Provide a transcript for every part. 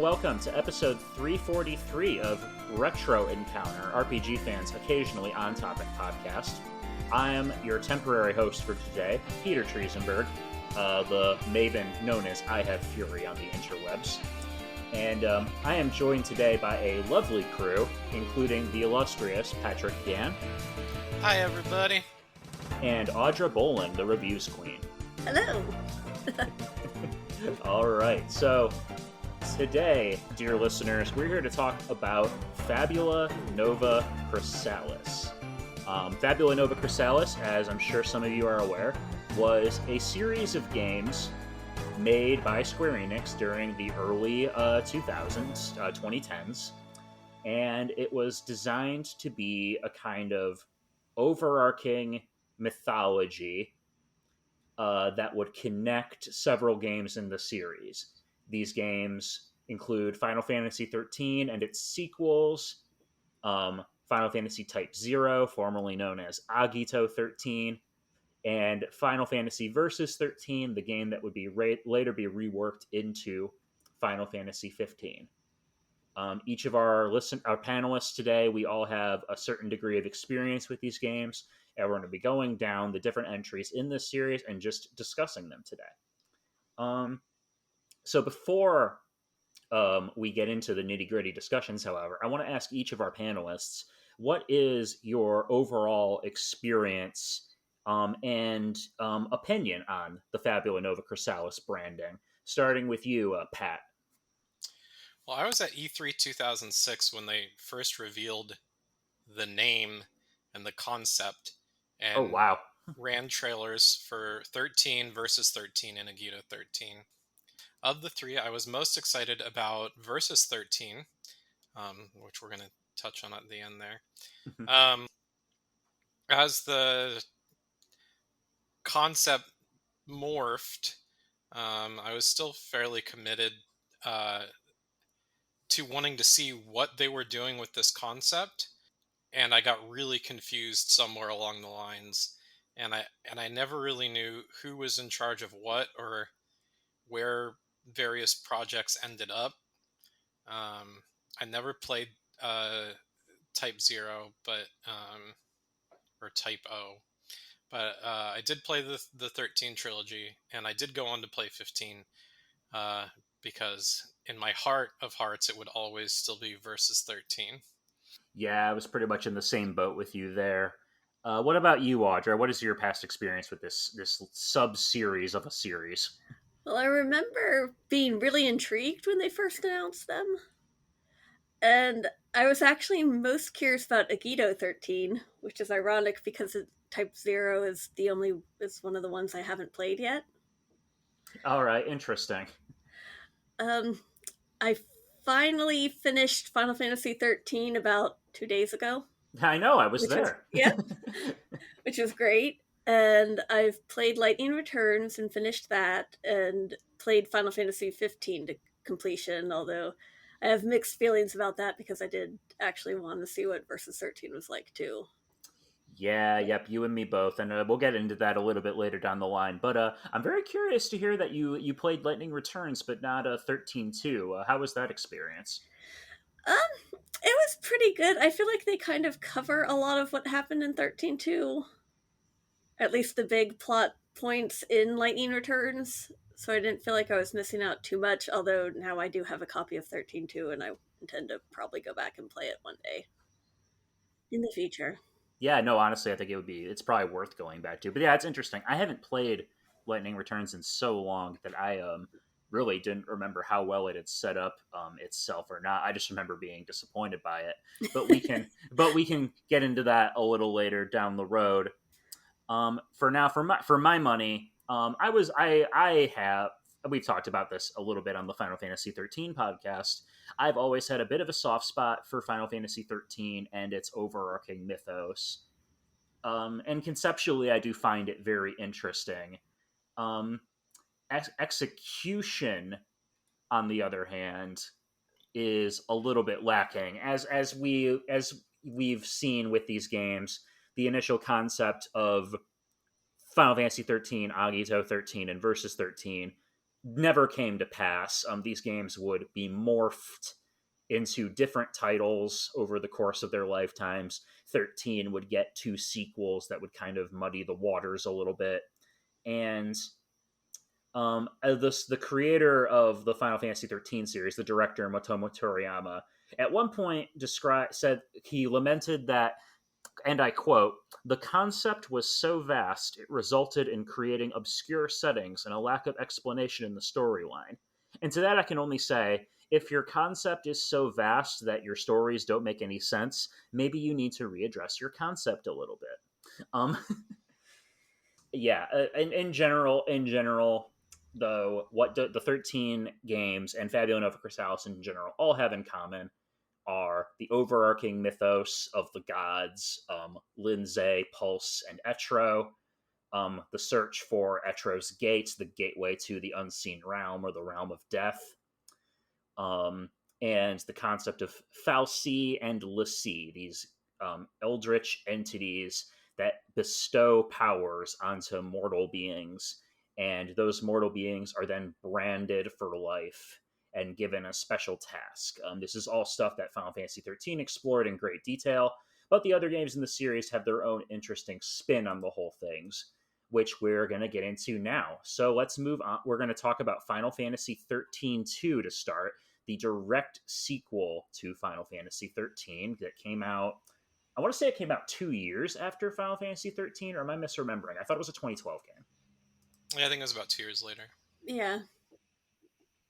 welcome to episode 343 of Retro Encounter, RPG fans occasionally on-topic podcast. I am your temporary host for today, Peter Triezenberg, the maven known as I Have Fury on the interwebs. And I am joined today by a lovely crew, including the illustrious Patrick Gann. Hi, everybody. And Audra Boland, the reviews queen. Hello. All right, so today, dear listeners, we're here to talk about Fabula Nova Crystallis. Fabula Nova Crystallis, as I'm sure some of you are aware, was a series of games made by Square Enix during the early 2000s, 2010s, and it was designed to be a kind of overarching mythology that would connect several games in the series. These games include Final Fantasy XIII and its sequels, Final Fantasy Type 0, formerly known as Agito 13, and Final Fantasy Versus XIII, the game that would be later be reworked into Final Fantasy XV. Each of our panelists today, we all have a certain degree of experience with these games, and we're going to be going down the different entries in this series and just discussing them today. So before we get into the nitty-gritty discussions, however, I want to ask each of our panelists, what is your overall experience and opinion on the Fabula Nova Crystallis branding? Starting with you, Pat. Well, I was at E3 2006 when they first revealed the name and the concept, and Oh, wow. ran trailers for 13 Versus 13 and Agito 13. Of the three, I was most excited about Versus 13, which we're going to touch on at the end there. As the concept morphed, I was still fairly committed to wanting to see what they were doing with this concept, and I got really confused somewhere along the lines, and I never really knew who was in charge of what or where various projects ended up. I never played Type 0, but or Type O, but I did play the 13 trilogy, and I did go on to play 15, because in my heart of hearts, it would always still be Versus 13. Yeah, I was pretty much in the same boat with you there. What about you, Audra? What is your past experience with this sub-series of a series? Well, I remember being really intrigued when they first announced them. And I was actually most curious about Agito 13, which is ironic because Type 0 is one of the ones I haven't played yet. All right, interesting. I finally finished Final Fantasy XIII about 2 days ago. I know, I was there. Which was great. And I've played Lightning Returns and finished that, and played Final Fantasy XV to completion, although I have mixed feelings about that because I did actually want to see what Versus 13 was like too. Yeah, yep, you and me both, and we'll get into that a little bit later down the line. But I'm very curious to hear that you played Lightning Returns, but not 13 too. How was that experience? It was pretty good. I feel like they kind of cover a lot of what happened in 13 too. At least the big plot points in Lightning Returns. So I didn't feel like I was missing out too much, although now I do have a copy of 13 too, and I intend to probably go back and play it one day in the future. Yeah, no, honestly, I think it's probably worth going back to. But yeah, it's interesting. I haven't played Lightning Returns in so long that I really didn't remember how well it had set up itself or not. I just remember being disappointed by it. But we can get into that a little later down the road. For now, for my money, we've talked about this a little bit on the Final Fantasy XIII podcast. I've always had a bit of a soft spot for Final Fantasy XIII and its overarching mythos. And conceptually, I do find it very interesting. Execution, on the other hand, is a little bit lacking. As we've seen with these games, the initial concept of Final Fantasy XIII, Agito 13, and Versus 13 never came to pass. These games would be morphed into different titles over the course of their lifetimes. 13 would get 2 sequels that would kind of muddy the waters a little bit. And the creator of the Final Fantasy XIII series, the director Motomo Toriyama, at one point said he lamented that, and I quote, "The concept was so vast it resulted in creating obscure settings and a lack of explanation in the storyline." And to that I can only say, if your concept is so vast that your stories don't make any sense, maybe you need to readdress your concept a little bit. Yeah, in general, though, what the 13 games and Fabula Nova Crystallis in general all have in common are the overarching mythos of the gods, Lindsay, Pulse, and Etro, the search for Etro's gate, the gateway to the unseen realm or the realm of death, um, and the concept of Fal'Cie and l'Cie, these eldritch entities that bestow powers onto mortal beings, and those mortal beings are then branded for life and given a special task. This is all stuff that Final Fantasy XIII explored in great detail, but the other games in the series have their own interesting spin on the whole things, which we're going to get into now. So let's move on. We're going to talk about Final Fantasy XIII 2 to start, the direct sequel to Final Fantasy XIII that came out. I want to say it came out 2 years after Final Fantasy XIII, or am I misremembering? I thought it was a 2012 game. Yeah, I think it was about 2 years later. Yeah.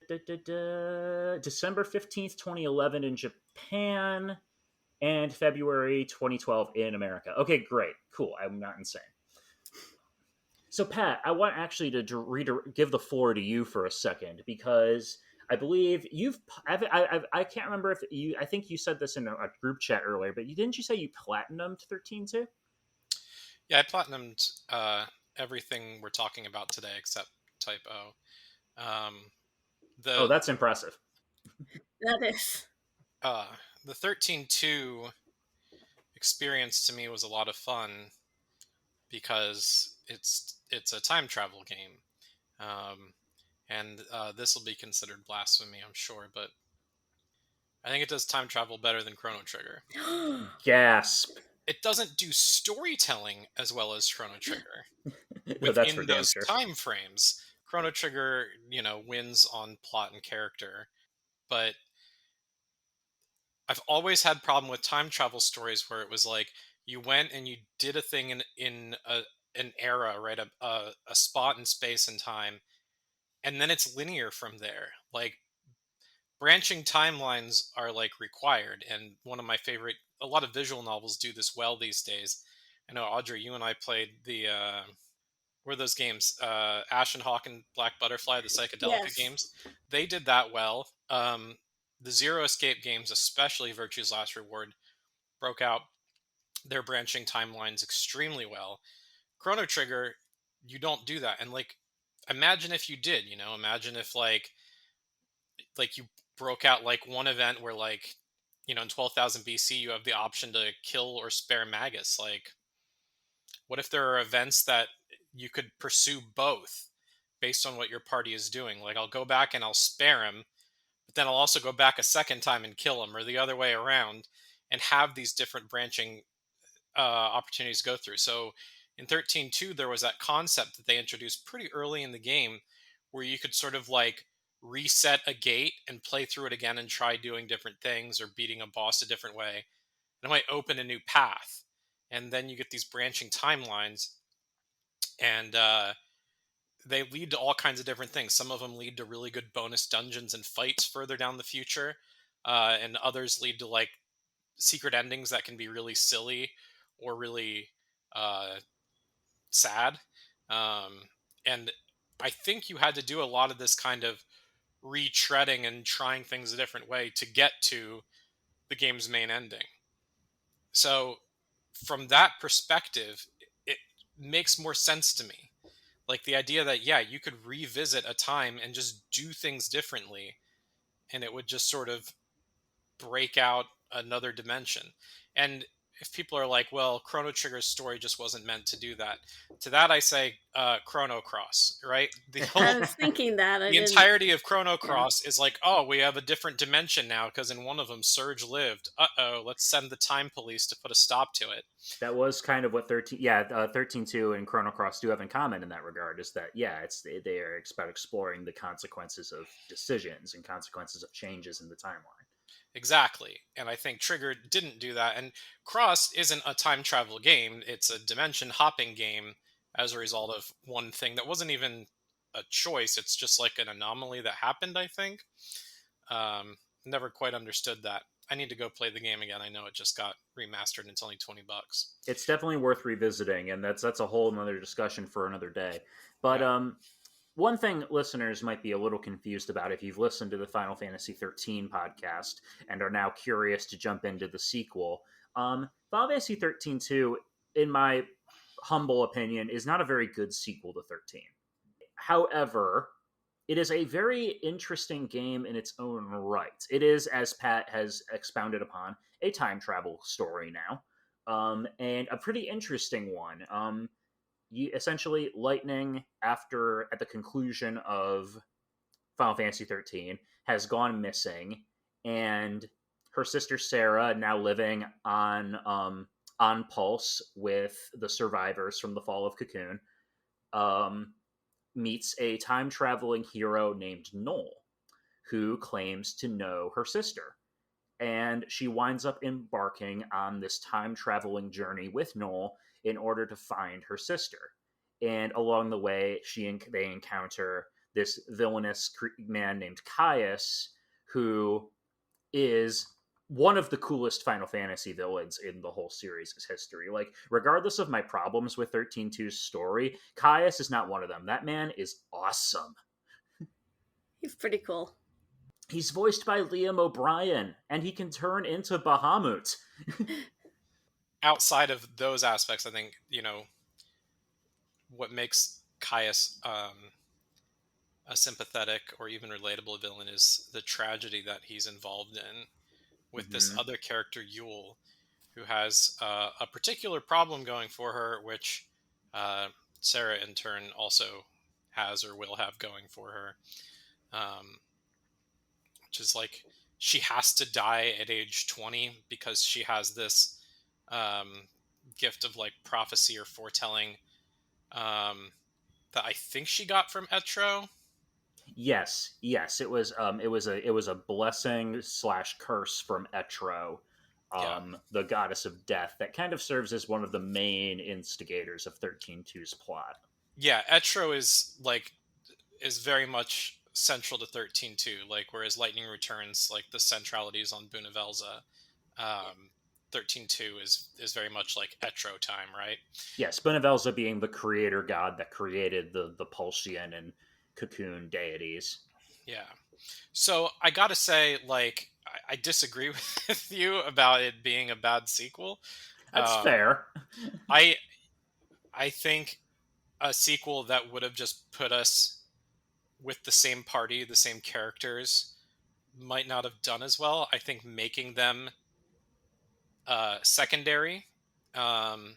December 15th, 2011 in Japan, and February 2012 in America. Okay, great. Cool. I'm not insane. So, Pat, I want actually to give the floor to you for a second, because I believe I can't remember if you, I think you said this in a group chat earlier, but didn't you say you platinumed 13 too? Yeah, I platinumed everything we're talking about today except Type O. Oh, The that's impressive. That is. the 13-2 experience to me was a lot of fun because it's a time travel game, and this will be considered blasphemy, I'm sure, but I think it does time travel better than Chrono Trigger. Gasp. It doesn't do storytelling as well as Chrono Trigger That's within for damn those sure. time frames. Chrono Trigger, wins on plot and character, but I've always had problem with time travel stories where it was like you went and you did a thing in an era, right? A spot in space and time, and then it's linear from there. Like branching timelines are like required, and one of my favorite. A lot of visual novels do this well these days. I know Audra, you and I played the were those games Ashen Hawk and Black Butterfly, the psychedelica Yes. games. They did that well. The Zero Escape games, especially Virtue's Last Reward, broke out their branching timelines extremely well. Chrono Trigger, you don't do that. And like, imagine if you did. Imagine if like you broke out like one event where like in 12,000 BC you have the option to kill or spare Magus. Like, what if there are events that you could pursue both based on what your party is doing? Like, I'll go back and I'll spare him, but then I'll also go back a second time and kill him, or the other way around, and have these different branching opportunities to go through. So in 13.2, there was that concept that they introduced pretty early in the game where you could sort of like reset a gate and play through it again and try doing different things or beating a boss a different way. And it might open a new path. And then you get these branching timelines, and they lead to all kinds of different things. Some of them lead to really good bonus dungeons and fights further down the future, and others lead to like secret endings that can be really silly or really uh, sad. And I think you had to do a lot of this kind of retreading and trying things a different way to get to the game's main ending. So, from that perspective, it makes more sense to me. Like the idea that, yeah, you could revisit a time and just do things differently, and it would just sort of break out another dimension. And if people are like, well, Chrono Trigger's story just wasn't meant to do that, to that I say Chrono Cross, right? I was thinking that. I The didn't. entirety of Chrono Yeah. Cross is like, oh, we have a different dimension now because in one of them Surge lived. Let's send the time police to put a stop to it. That was kind of what 13.2 and Chrono Cross do have in common in that regard, is that, they are about exploring the consequences of decisions and consequences of changes in the timeline. Exactly. And I think Trigger didn't do that. And Cross isn't a time travel game, it's a dimension hopping game as a result of one thing that wasn't even a choice. It's just like an anomaly that happened, I think. Never quite understood that. I need to go play the game again. I know it just got remastered and it's only $20. It's definitely worth revisiting, and that's a whole another discussion for another day. But Yeah. One thing listeners might be a little confused about, if you've listened to the Final Fantasy XIII podcast and are now curious to jump into the sequel, Final Fantasy XIII 2, in my humble opinion, is not a very good sequel to 13. However, it is a very interesting game in its own right. It is, as Pat has expounded upon, a time travel story now, and a pretty interesting one. Essentially, Lightning, at the conclusion of Final Fantasy XIII, has gone missing, and her sister Sarah, now living on Pulse with the survivors from the fall of Cocoon, meets a time traveling hero named Noel, who claims to know her sister. And she winds up embarking on this time traveling journey with Noel in order to find her sister. And along the way, they encounter this villainous man named Caius, who is one of the coolest Final Fantasy villains in the whole series' history. Like, regardless of my problems with 13.2's story, Caius is not one of them. That man is awesome. He's pretty cool. He's voiced by Liam O'Brien, and he can turn into Bahamut. Outside of those aspects, I think, what makes Caius a sympathetic or even relatable villain is the tragedy that he's involved in with this other character, Yeul, who has a particular problem going for her, which Sarah in turn also has or will have going for her, which is like she has to die at age 20 because she has this gift of like prophecy or foretelling that I think she got from Etro. Yes, it was a blessing / curse from Etro, the goddess of death, that kind of serves as one of the main instigators of 13.2's plot. Yeah, Etro is very much central to 13.2, like whereas Lightning Returns, like the centrality is on Bunavelza. 13.2 is very much like Etro time, right? Yes, Bunavelza being the creator god that created the Pulsian and Cocoon deities. Yeah. So I gotta say, like, I disagree with you about it being a bad sequel. That's fair. I think a sequel that would have just put us with the same party, the same characters, might not have done as well. I think making them secondary. One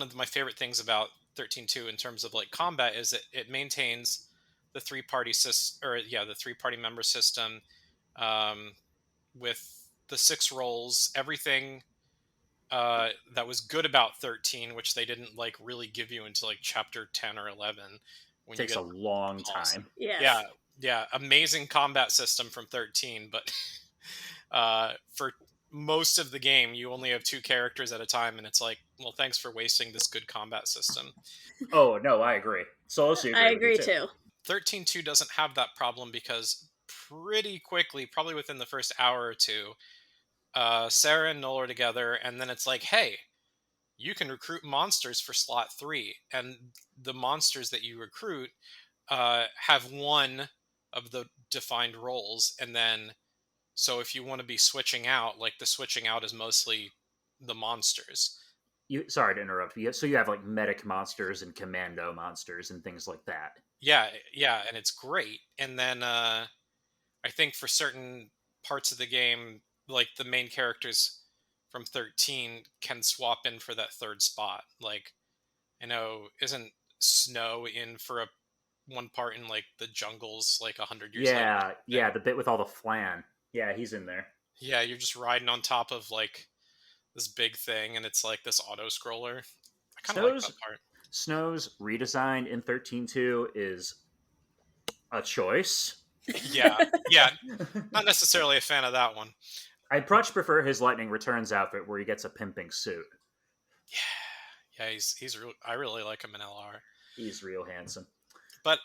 of my favorite things about 13.2 in terms of like combat is that it maintains the three-party the three-party member system, with the 6 roles, everything that was good about 13, which they didn't like really give you until like chapter 10 or 11. When takes a long time. Yes. Yeah, amazing combat system from 13, but for most of the game you only have 2 characters at a time, and it's like, well, thanks for wasting this good combat system. Oh no, I agree. Sollosi, I agree too. 13.2 doesn't have that problem because pretty quickly, probably within the first hour or two, Sarah and Noel are together, and then it's like, hey, you can recruit monsters for slot 3, and the monsters that you recruit have one of the defined roles, and then so if you want to be switching out, like the switching out is mostly the monsters. Sorry to interrupt you. So you have like medic monsters and commando monsters and things like that. Yeah, and it's great. And then I think for certain parts of the game, like the main characters from 13 can swap in for that third spot. Like, I know, isn't Snow in for one part in like the jungles like 100 years later? Yeah, the bit with all the flan. Yeah, he's in there. Yeah, you're just riding on top of like this big thing, and it's like this auto scroller. I kind of like that Snow's part. Snow's redesign in 13.2 is a choice. Yeah, yeah, not necessarily a fan of that one. I much prefer his Lightning Returns outfit where he gets a pimping suit. Yeah, he's I really like him in LR. He's real handsome. But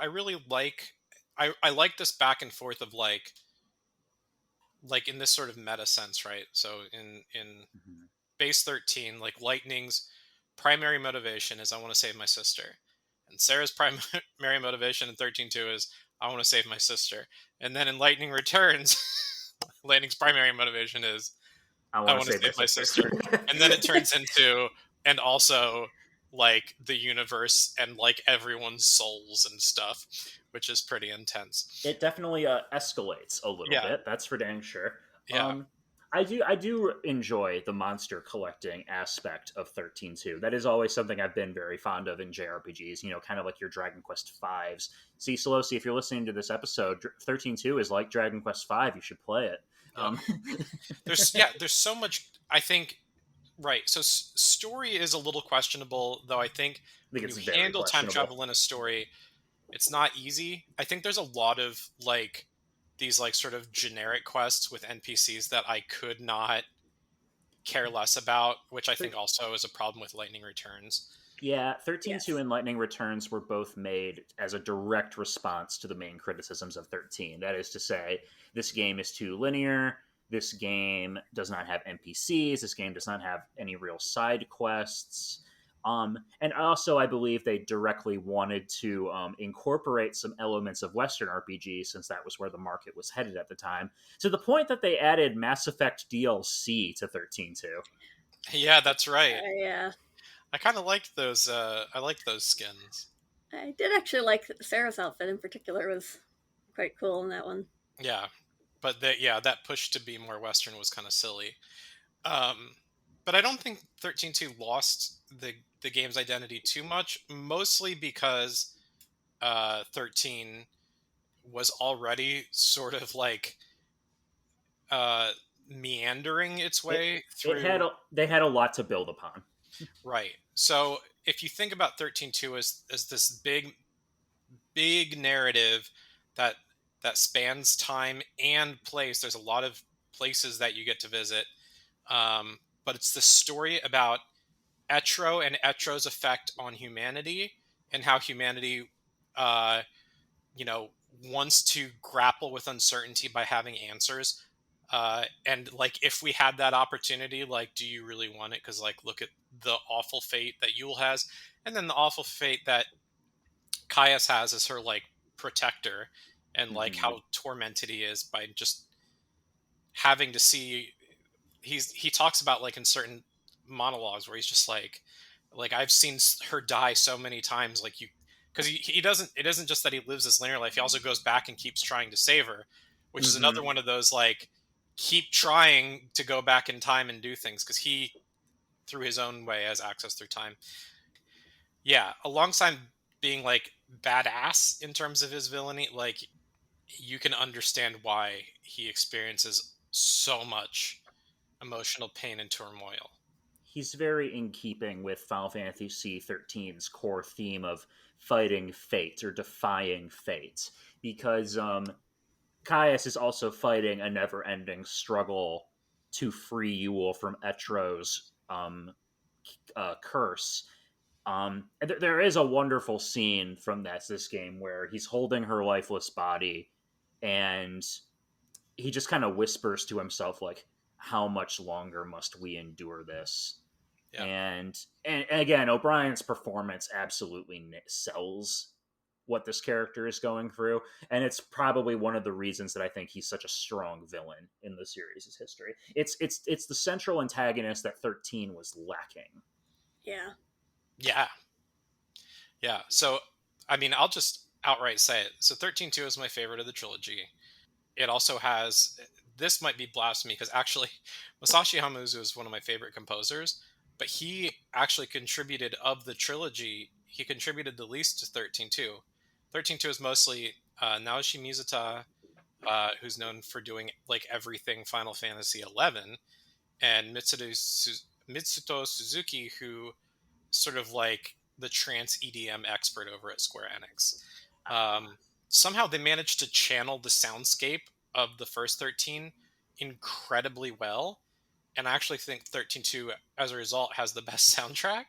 I really like I like this back and forth of like in this sort of meta sense, right? So in Mm-hmm. base 13, like Lightning's primary motivation is I want to save my sister, and Sarah's primary motivation in 13.2 is I want to save my sister, and then in Lightning Returns, Lightning's primary motivation is I I want want to to save my save my sister. sister, and then it turns into and also like the universe and like everyone's souls and stuff, which is pretty intense. It definitely escalates a little Yeah, bit. That's for dang sure. yeah. I do enjoy the monster collecting aspect of 13.2. That is always something I've been very fond of in JRPGs. Kind of like your Dragon Quest Fives. See, Sollosi, if you're listening to this episode, 13.2 is like Dragon Quest V. You should play it. Yep. There's so much. I think right. So story is a little questionable, though. I think I think when it's you very handle time questionable. travel in a story, it's not easy. I think there's a lot of like these like sort of generic quests with NPCs that I could not care less about, which I think also is a problem with Lightning Returns. Yeah, 13.2 Yes. and Lightning Returns were both made as a direct response to the main criticisms of 13. That is to say, this game is too linear. This game does not have NPCs. This game does not have any real side quests. And also, I believe they directly wanted to incorporate some elements of Western RPGs, since that was where the market was headed at the time, to the point that they added Mass Effect DLC to 13.2. Yeah, that's right. Yeah. I kind of liked those. I liked those skins. I did actually like Sarah's outfit in particular. It was quite cool in that one. Yeah, but that push to be more Western was kind of silly. Um, but I don't think 13.2 lost the game's identity too much, mostly because 13 was already sort of like uh, meandering its It way it had through. they had a lot to build upon. Right. So if you think about 13.2 as this big narrative that spans time and place, there's a lot of places that you get to visit. But it's the story about Etro and Etro's effect on humanity, and how humanity, uh, you know, wants to grapple with uncertainty by having answers. And like, if we had that opportunity, like, do you really want it? Because like, look at the awful fate that Yeul has, and then the awful fate that Caius has as her like protector, and like Mm-hmm. how tormented he is by just having to see. He talks about like in certain monologues where he's just like I've seen her die so many times, like you, because he doesn't, it isn't just that he lives this linear life, he also goes back and keeps trying to save her, which is Mm-hmm. another one of those like keep trying to go back in time and do things because he through his own way has access through time. Yeah, alongside being like badass in terms of his villainy, like you can understand why he experiences so much emotional pain and turmoil. He's very in keeping with Final Fantasy XIII's core theme of fighting fate or defying fate, because Caius is also fighting a never-ending struggle to free Yeul from Etro's curse. There is a wonderful scene from this game where he's holding her lifeless body, and he just kind of whispers to himself, like, "How much longer must we endure this?" Yeah. And again, O'Brien's performance absolutely sells what this character is going through, and it's probably one of the reasons that I think he's such a strong villain in the series' history. It's the central antagonist that 13 was lacking. Yeah. Yeah. Yeah. So, I mean, I'll just outright say it. So 13.2 is my favorite of the trilogy. It also has this might be blasphemy because actually Masashi Hamauzu is one of my favorite composers, but he actually contributed of the trilogy. He contributed the least to 13-2. 13-2 is mostly Naoshi Mizuta, who's known for doing like everything Final Fantasy XI, and Mitsuto Suzuki, who sort of like the trance EDM expert over at Square Enix. Somehow they managed to channel the soundscape of the first 13 incredibly well, and I actually think 13-2 as a result has the best soundtrack.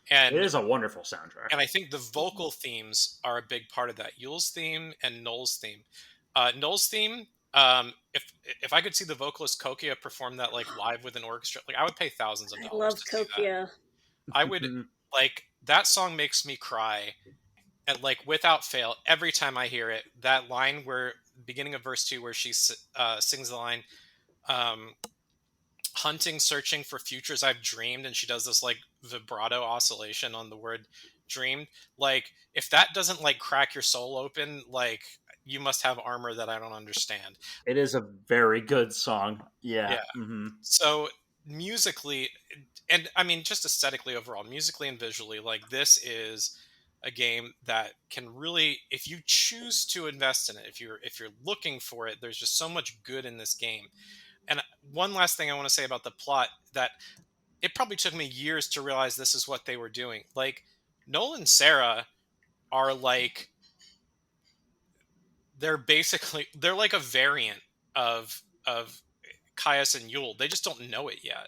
It And is a wonderful soundtrack. and I think the vocal themes are a big part of that. Yeul's theme and Noel's theme. Noel's theme, if I could see the vocalist Kokia perform that like live with an orchestra, like I would pay thousands of I dollars love to see that. Kokia. I would like that song makes me cry, and like without fail every time I hear it. That line where beginning of verse 2 where she sings the line, hunting, searching for futures I've dreamed, and she does this like vibrato oscillation on the word dreamed. Like if that doesn't like crack your soul open, like you must have armor that I don't understand. It is a very good song. Yeah. Yeah. So musically, and I mean just aesthetically overall, musically and visually, like this is a game that can really, if you choose to invest in it, if you're looking for it, there's just so much good in this game. And one last thing I want to say about the plot, that it probably took me years to realize this is what they were doing. Like Noel and Sarah are like, they're like a variant of Caius and Yeul. They just don't know it yet.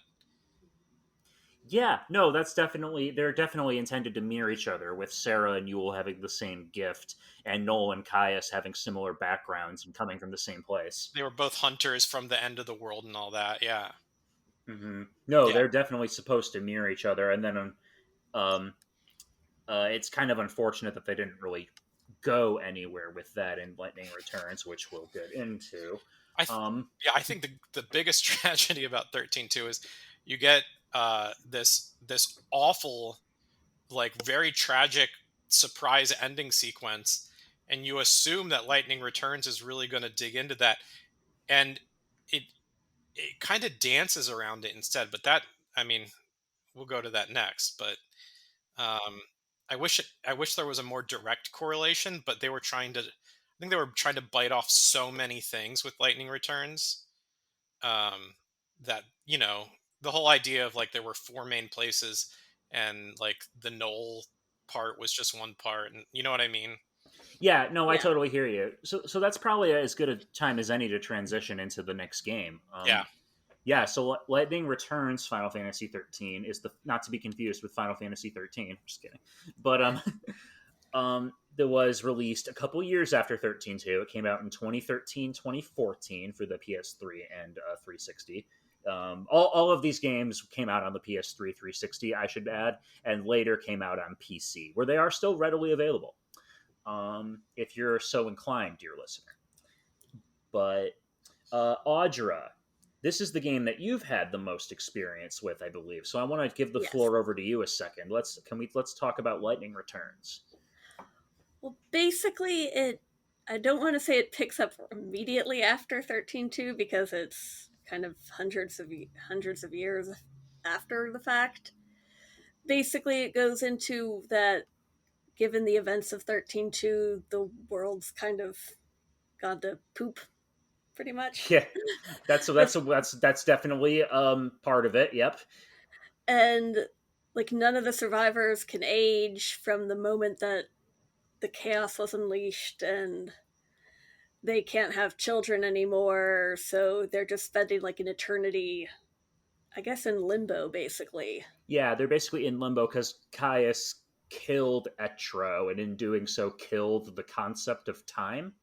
Yeah, no, they're definitely intended to mirror each other, with Sarah and Yeul having the same gift, and Noel and Caius having similar backgrounds and coming from the same place. They were both hunters from the end of the world and all that. Yeah. No, Yeah. they're definitely supposed to mirror each other, and then it's kind of unfortunate that they didn't really go anywhere with that in Lightning Returns, which we'll get into. I think the biggest tragedy about 13-2 is you get this awful, like very tragic surprise ending sequence, and you assume that Lightning Returns is really going to dig into that, and it kind of dances around it instead. But that, I mean, we'll go to that next. But I wish there was a more direct correlation, but they were trying to. I think they were trying to bite off so many things with Lightning Returns, that the whole idea of like there were four main places, and like the Knoll part was just one part, and you know what I mean. Yeah, no, I Yeah. totally hear you. So that's probably as good a time as any to transition into the next game. Yeah, so Lightning Returns Final Fantasy XIII is not to be confused with Final Fantasy XIII. Just kidding. But that was released a couple years after 13-2. It came out in 2013, 2014 for the PS3 and 360. All of these games came out on the PS3 360, I should add, and later came out on PC, where they are still readily available, if you're so inclined, dear listener. But Audra, this is the game that you've had the most experience with, I believe. So I want to give the floor over to you a second. Let's talk about Lightning Returns. Well, basically, I don't want to say it picks up immediately after 13-2 because it's kind of hundreds of years after the fact. Basically, it goes into that, given the events of 13-2, the world's kind of gone to poop, pretty much. Yeah, that's definitely part of it. Yep. And like none of the survivors can age from the moment that the chaos was unleashed, and they can't have children anymore, so they're just spending like an eternity, I guess, in limbo, basically. Yeah, they're basically in limbo because Caius killed Etro, and in doing so killed the concept of time.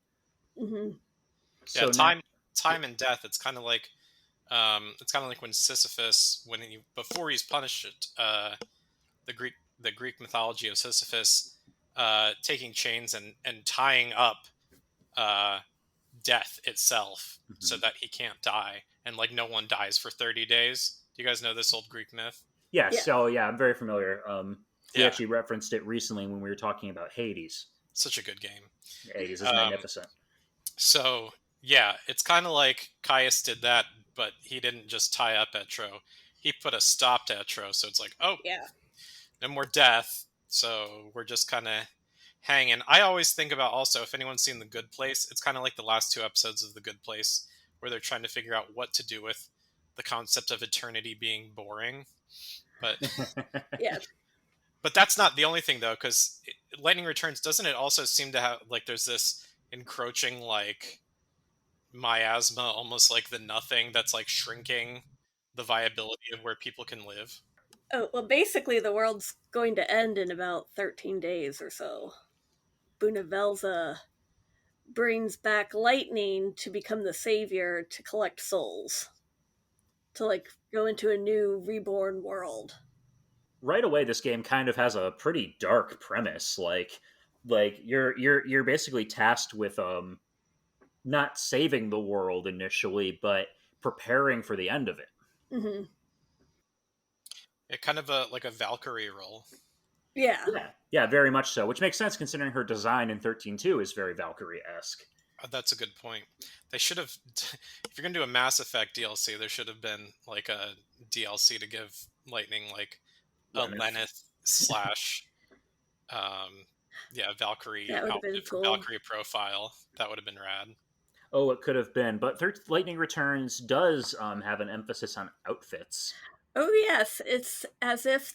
Mm-hmm. So time and death. It's kind of like when Sisyphus, before he's punished, the Greek mythology of Sisyphus taking chains and tying up death itself, so that he can't die, and like no one dies for 30 days. Do you guys know this old Greek myth? Yeah. So yeah, I'm very familiar. We actually referenced it recently when we were talking about Hades. Such a good game. Hades is magnificent. So Yeah, it's kind of like Caius did that, but he didn't just tie up Etro. He put a stop to Etro, so it's like, oh, Yeah. no more death. So we're just kind of hanging. I always think about also, if anyone's seen The Good Place, it's kind of like the last two episodes of The Good Place, where they're trying to figure out what to do with the concept of eternity being boring. But Yeah. but that's not the only thing though, because Lightning Returns, doesn't it also seem to have like there's this encroaching like miasma, almost like the nothing that's like shrinking the viability of where people can live. Oh, well, basically, the world's going to end in about 13 days or so. Bunavelza brings back lightning to become the savior to collect souls, to like go into a new reborn world. Right away, this game kind of has a pretty dark premise. Like you're basically tasked with not saving the world initially, but preparing for the end of it. Mm-hmm. It kind of a like a Valkyrie role. Yeah. Yeah, yeah, very much so. Which makes sense considering her design in 13.2 is very Valkyrie esque. That's a good point. They should have, if you're gonna do a Mass Effect DLC, there should have been like a DLC to give Lightning like a Lenneth slash, yeah, Valkyrie That would have been outfit, cool. Valkyrie profile. That would have been rad. Oh, it could have been, but Lightning Returns does have an emphasis on outfits. Oh yes, it's as if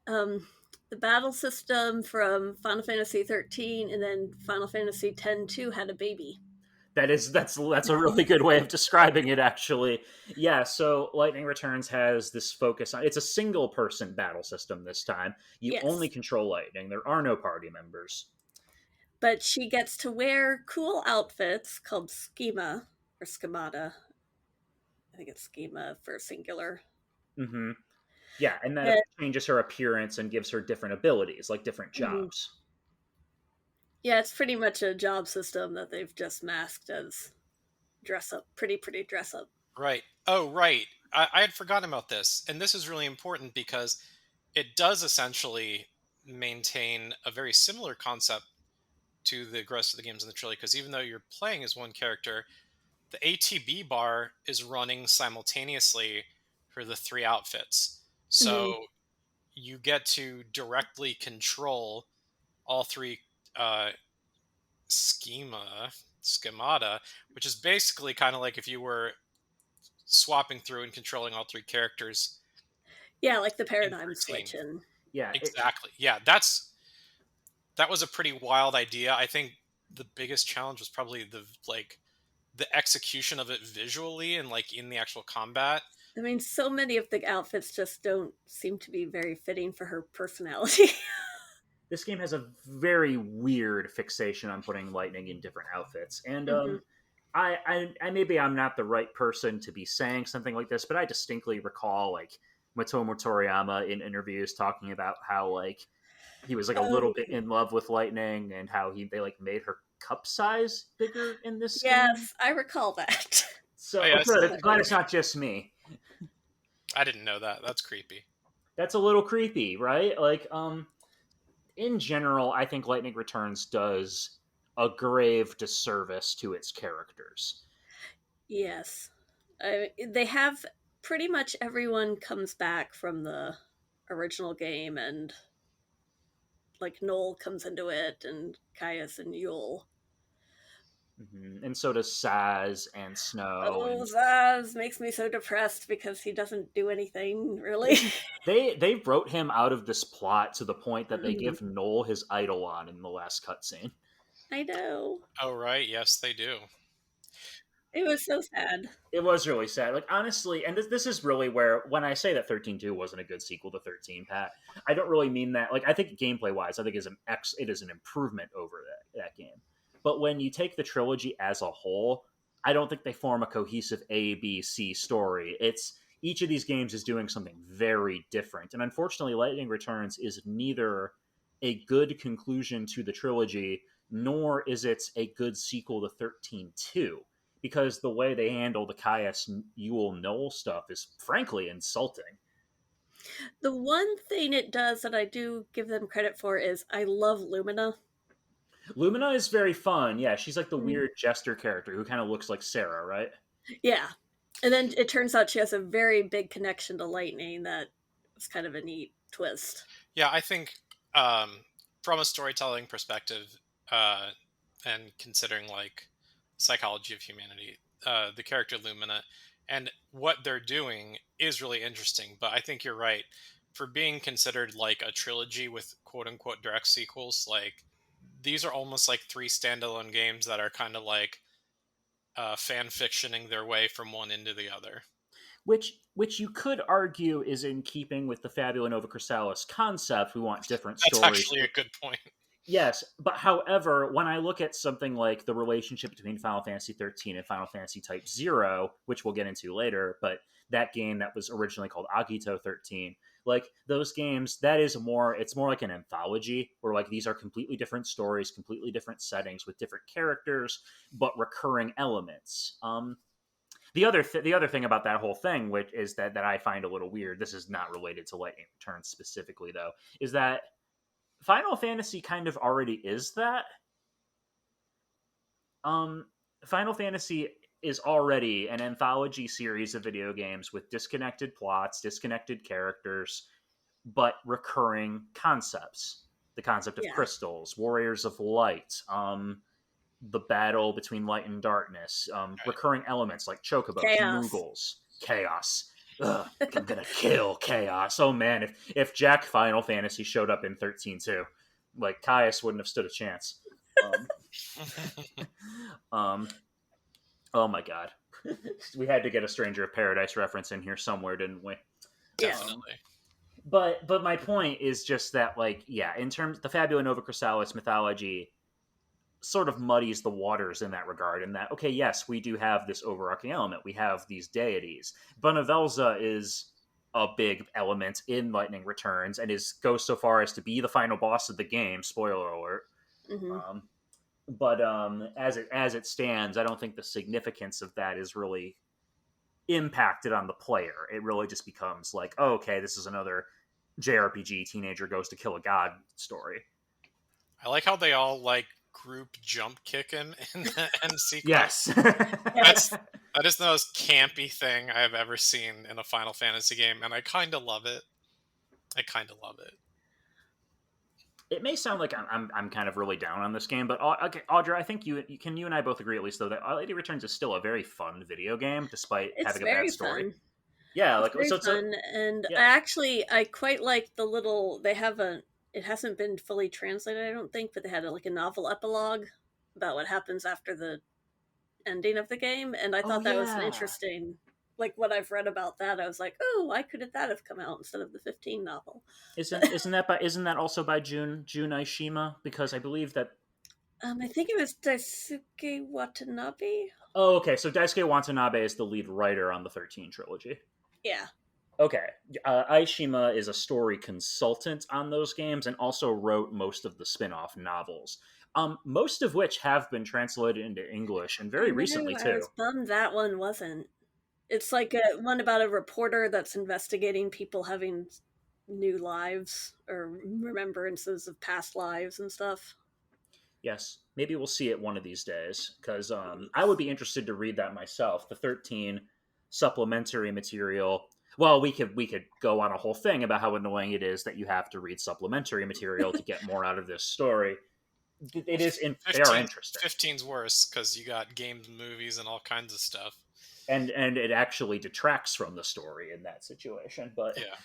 um, the battle system from Final Fantasy XIII and then Final Fantasy X-2 had a baby. That's a really good way of describing it, actually. Yeah, so Lightning Returns has this focus on it's a single person battle system this time. You only Yes. control Lightning. There are no party members. But she gets to wear cool outfits called schema or schemata. I think it's schema for singular. Mm-hmm. Yeah, and that And, changes her appearance and gives her different abilities, like different mhm. jobs. Yeah, it's pretty much a job system that they've just masked as dress up, pretty dress up. Right. Oh, right. I had forgotten about this, and this is really important because it does essentially maintain a very similar concept to the rest of the games in the trilogy. Because even though you're playing as one character, the ATB bar is running simultaneously for the three outfits. Mm-hmm. So you get to directly control all three uh, schemata, which is basically kind of like if you were swapping through and controlling all three characters Yeah, like the in paradigm 13. switch and Yeah, Exactly. Yeah, that was a pretty wild idea. I think the biggest challenge was probably the execution of it visually and like in the actual combat. I mean, so many of the outfits just don't seem to be very fitting for her personality. this game has a very weird fixation on putting Lightning in different outfits, and Mm-hmm. I maybe I'm not the right person to be saying something like this, but I distinctly recall like Matomo Toriyama in interviews talking about how like he was like a little Oh, bit in love with Lightning and how they like made her cup size bigger in this game. yes, I recall that. So Oh, yeah, good. I'm glad it's not just me. I didn't know that. That's creepy. That's a little creepy, right? Like, in general, I think Lightning Returns does a grave disservice to its characters. Yes. They have pretty much everyone comes back from the original game, and like Noel comes into it, and Caius and Yeul. And so does Saz and Snow. Oh, And Zaz makes me so depressed because he doesn't do anything really. they wrote him out of this plot to the point that they Mhm. give Noel his Eidolon in the last cutscene. I know. Oh, right. Yes, they do. It was so sad. It was really sad. Like honestly, and this is really where when I say that 13.2 wasn't a good sequel to 13, Pat, I don't really mean that. Like I think gameplay wise, I think it is an improvement over that game. But when you take the trilogy as a whole, I don't think they form a cohesive A, B, C story. It's each of these games is doing something very different. And unfortunately, Lightning Returns is neither a good conclusion to the trilogy, nor is it a good sequel to 13.2 because the way they handle the Caius Yeul Noel stuff is frankly insulting. The one thing it does that I do give them credit for is I love Lumina. Lumina is very fun. Yeah, she's like the weird jester character who kind of looks like Sarah, right? Yeah. And then it turns out she has a very big connection to lightning that was kind of a neat twist. Yeah, I think um, from a storytelling perspective, uh, and considering like psychology of humanity, the character Lumina and what they're doing is really interesting. But I think you're right for being considered like a trilogy with quote unquote direct sequels. Like these are almost like three standalone games that are kind of like fan fictioning their way from one into the other. Which you could argue is in keeping with the Fabula Nova Crystallis concept. We want different That's stories. actually a good point. Yes, but however, when I look at something like the relationship between Final Fantasy XIII and Final Fantasy Type 0, which we'll get into later, but that game that was originally called Agito 13, like those games, it's more like an anthology where like these are completely different stories, completely different settings with different characters, but recurring elements. The other thing about that whole thing, which is that I find a little weird, this is not related to Lightning Returns specifically though, is that Final Fantasy kind of already is that. Um, Final Fantasy is already an anthology series of video games with disconnected plots, disconnected characters, but recurring concepts. The concept of Yeah. crystals, warriors of light, the battle between light and darkness, recurring elements like chocobos, Chaos. moogles, chaos. Ugh, I'm gonna kill chaos. Oh man, if Jack Final Fantasy showed up in 13 too, like Caius wouldn't have stood a chance. Um, oh my god, we had to get a Stranger of Paradise reference in here somewhere, didn't we? Definitely. But my point is just that, like, yeah, in terms the Fabula Nova Crystallis mythology sort of muddies the waters in that regard. In that, okay, yes, we do have this overarching element. We have these deities. Benevelza is a big element in Lightning Returns and goes so far as to be the final boss of the game. Spoiler alert. Mm-hmm. But as it stands, I don't think the significance of that is really impacted on the player. It really just becomes like, oh, okay, this is another JRPG teenager goes to kill a god story. I like how they all like group jump kicking in the end sequence. Yes. That is the most campy thing I have ever seen in a Final Fantasy game, and I kind of love it. It may sound like I'm kind of really down on this game, but okay, Audra, I think you and I both agree at least though that Lady Returns is still a very fun video game despite having a bad story. Fun. Yeah, it's like very fun, and yeah. I quite like the little they have a. It hasn't been fully translated, I don't think, but they had like a novel epilogue about what happens after the ending of the game, and I thought that was an interesting. Like what I've read about that, I was like, oh, why couldn't that have come out instead of the 15 novel? Isn't that also by Jun Aishima? Because I believe that I think it was Daisuke Watanabe. Oh, okay. So Daisuke Watanabe is the lead writer on the 13 trilogy. Yeah. Okay. Aishima is a story consultant on those games and also wrote most of the spin-off novels. Most of which have been translated into English and very recently too. I was bummed that one wasn't. It's like one about a reporter that's investigating people having new lives or remembrances of past lives and stuff. Yes, maybe we'll see it one of these days because I would be interested to read that myself. The 13 supplementary material. Well, we could go on a whole thing about how annoying it is that you have to read supplementary material to get more out of this story. It is they are interesting. 15's worse because you got games, movies, and all kinds of stuff. And it actually detracts from the story in that situation. But yeah.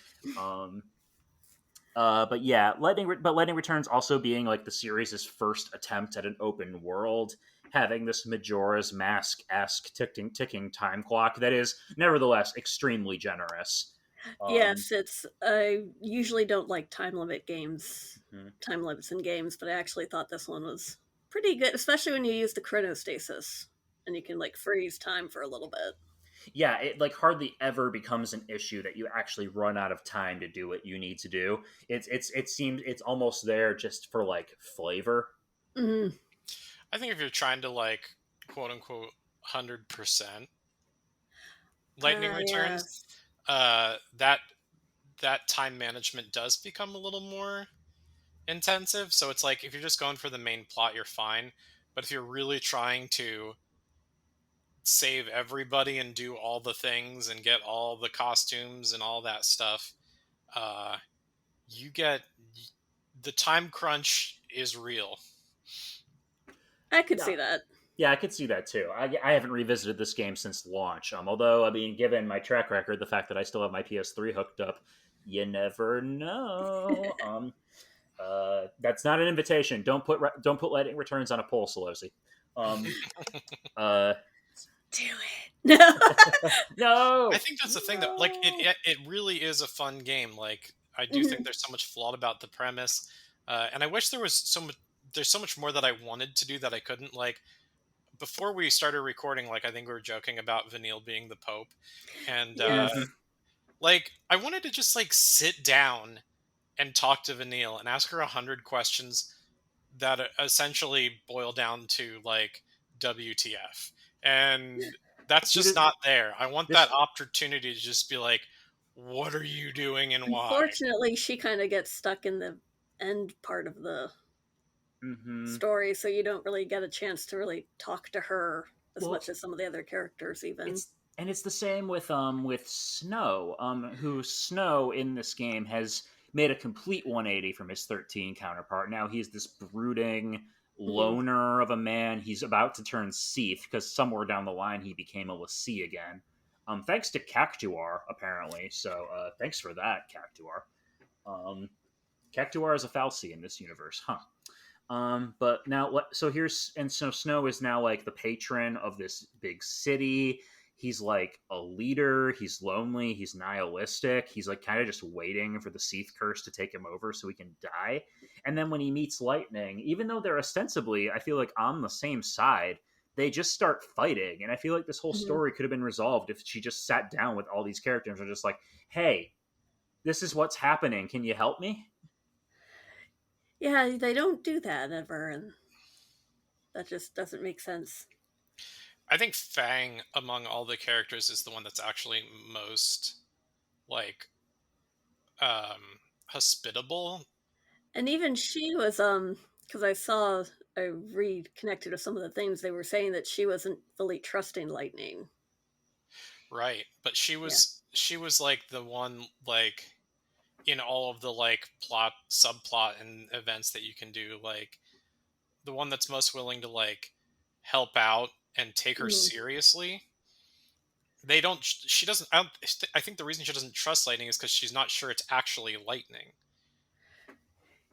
But yeah, Lightning Returns also being like the series' first attempt at an open world, having this Majora's Mask-esque ticking time clock that is nevertheless extremely generous. Yes, I usually don't like time limits in games, but I actually thought this one was pretty good, especially when you use the chronostasis and you can like freeze time for a little bit. Yeah, it like hardly ever becomes an issue that you actually run out of time to do what you need to do. It seems it's almost there just for like flavor. Mm-hmm. I think if you're trying to like quote unquote 100% Lightning Returns, that time management does become a little more intensive. So it's like if you're just going for the main plot, you're fine. But if you're really trying to save everybody and do all the things and get all the costumes and all that stuff, uh, you get the time crunch is real. I could Yeah. see that. Yeah, I could see that too. I haven't revisited this game since launch. Although, I mean, given my track record, the fact that I still have my PS3 hooked up, you never know. That's not an invitation. Don't put Lightning Returns on a poll, Sollosi. Uh, Do it. no. I think that's the thing that like it really is a fun game. Like I do think there's so much flawed about the premise, and I wish there was there's so much more that I wanted to do that I couldn't. Like before we started recording, like I think we were joking about Vanille being the Pope, and Yes. like I wanted to just like sit down and talk to Vanille and ask her 100 questions that essentially boil down to like WTF, and that's See, just not there. I want this that opportunity to just be like, what are you doing and why? Unfortunately, she kind of gets stuck in the end part of the story, so you don't really get a chance to really talk to her as much as some of the other characters even. It's the same with Snow, who Snow in this game has made a complete 180 from his 13 counterpart. Now he's this brooding loner of a man. He's about to turn Seath because somewhere down the line he became a Lassie again. Thanks to Cactuar, apparently. So thanks for that, Cactuar. Cactuar is a Falsi in this universe, huh? But now what? So Snow is now like the patron of this big city. He's like a leader. He's lonely. He's nihilistic. He's like kind of just waiting for the Seath curse to take him over so he can die. And then when he meets Lightning, even though they're ostensibly, I feel like on the same side, they just start fighting. And I feel like this whole story could have been resolved if she just sat down with all these characters and was just like, "Hey, this is what's happening. Can you help me?" Yeah, they don't do that ever, and that just doesn't make sense. I think Fang among all the characters is the one that's actually most like hospitable. And even she was because I reconnected with some of the things they were saying that she wasn't fully trusting Lightning. Right, but she was like the one like in all of the like plot subplot and events that you can do, like the one that's most willing to like help out and take her seriously. They don't she doesn't I think the reason she doesn't trust Lightning is because she's not sure it's actually lightning.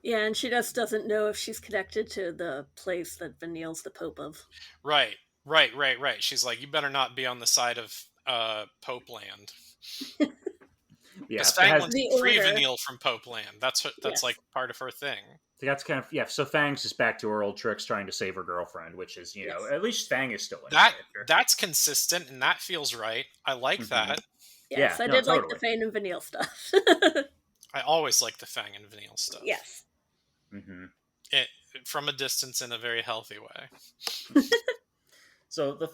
Yeah, and she just doesn't know if she's connected to the place that Vanille's the Pope of. Right. She's like, you better not be on the side of Pope Land. Yeah, Because Fang wants The to free order. Vanille from Pope Land. That's Yes. like part of her thing. that's kind of So Fang's just back to her old tricks, trying to save her girlfriend, which is know at least Fang is still in character. That's consistent and that feels right. I like that. Yes, I did like the Fang and Vanille stuff. I always like the Fang and Vanille stuff. Yes. From a distance in a very healthy way. So the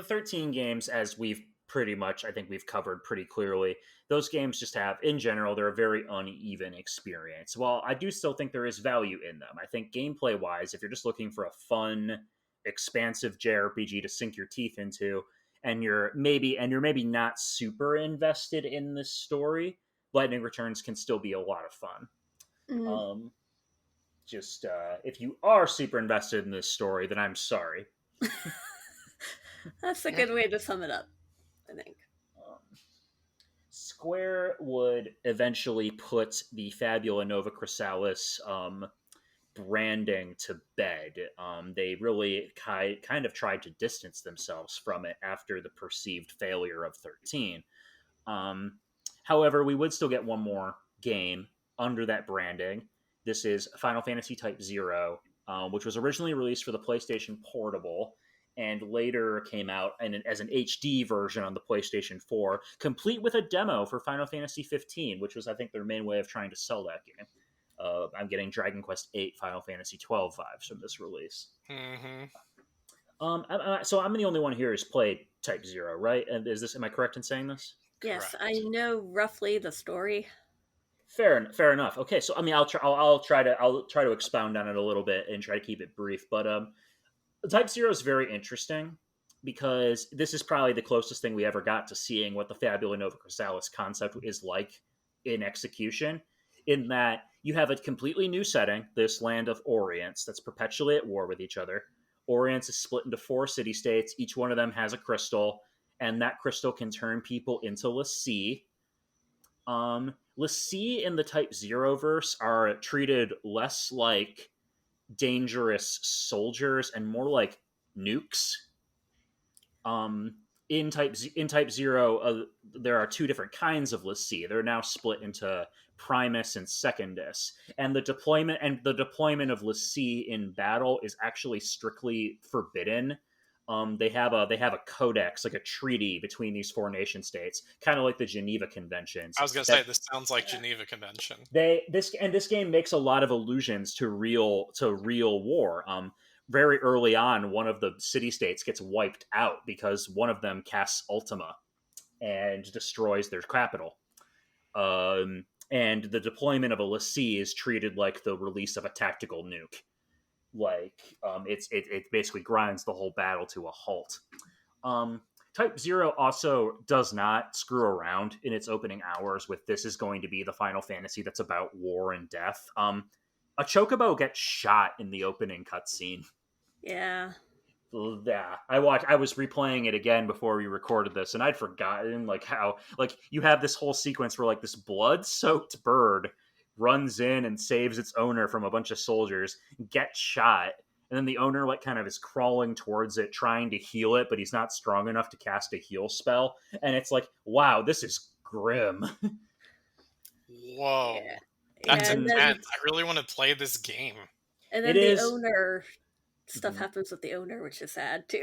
13 games, as we've pretty much, I think we've covered pretty clearly, those games just have, in general, they're a very uneven experience. While I do still think there is value in them, I think gameplay-wise, if you're just looking for a fun, expansive JRPG to sink your teeth into, and you're maybe not super invested in this story, Lightning Returns can still be a lot of fun. If you are super invested in this story, then I'm sorry. That's a good way to sum it up, I think. Square would eventually put the Fabula Nova Crystallis branding to bed. They really kind of tried to distance themselves from it after the perceived failure of 13. However, we would still get one more game under that branding. This is Final Fantasy Type 0, which was originally released for the PlayStation Portable and later came out as an HD version on the PlayStation 4, complete with a demo for Final Fantasy XV, which was, I think, their main way of trying to sell that game. I'm getting Dragon Quest VIII, Final Fantasy XII vibes from this release. So I'm the only one here who's played Type 0, right? And am I correct in saying this? Yes, Correct. I know roughly the story. Fair enough. Okay, so I mean, I'll try to expound on it a little bit and try to keep it brief. But Type Zero is very interesting because this is probably the closest thing we ever got to seeing what the Fabula Nova Crystallis concept is like in execution. In that you have a completely new setting, this land of Orients that's perpetually at war with each other. Orients is split into 4 city-states. Each one of them has a crystal, and that crystal can turn people into l'Cie. l'Cie in the Type Zero verse are treated less like dangerous soldiers and more like nukes. Um, in Type Zero, there are 2 different kinds of l'Cie. They're now split into Primus and Secondus, and the deployment of l'Cie in battle is actually strictly forbidden. They have a codex, like a treaty between these 4 nation-states, kind of like the Geneva Conventions. I was gonna say this sounds like Geneva Convention. This game makes a lot of allusions to real war. Very early on, one of the city-states gets wiped out because one of them casts Ultima and destroys their capital. And the deployment of a l'Cie is treated like the release of a tactical nuke. It basically grinds the whole battle to a halt. Type Zero also does not screw around in its opening hours with this is going to be the Final Fantasy that's about war and death. A chocobo gets shot in the opening cutscene. Yeah. Yeah, I was replaying it again before we recorded this, and I'd forgotten how you have this whole sequence where this blood-soaked bird runs in and saves its owner from a bunch of soldiers, gets shot, and then the owner kind of is crawling towards it, trying to heal it, but he's not strong enough to cast a heal spell, and it's wow, this is grim. Whoa, Yeah. that's and intense. then, I really want to play this game. and then It the is. owner stuff Mhm. happens with the owner, which is sad too.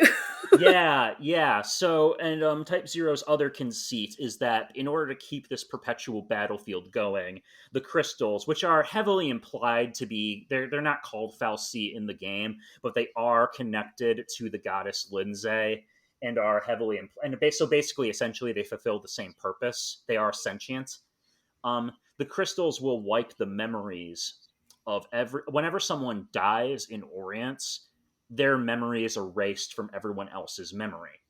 Yeah. So, and Type Zero's other conceit is that in order to keep this perpetual battlefield going, the crystals, which are heavily implied to be, they're not called fal'Cie in the game, but they are connected to the goddess Lindsay and are heavily so basically, essentially, they fulfill the same purpose. They are sentient. The crystals will wipe the memories of whenever someone dies in Orients, their memory is erased from everyone else's memory.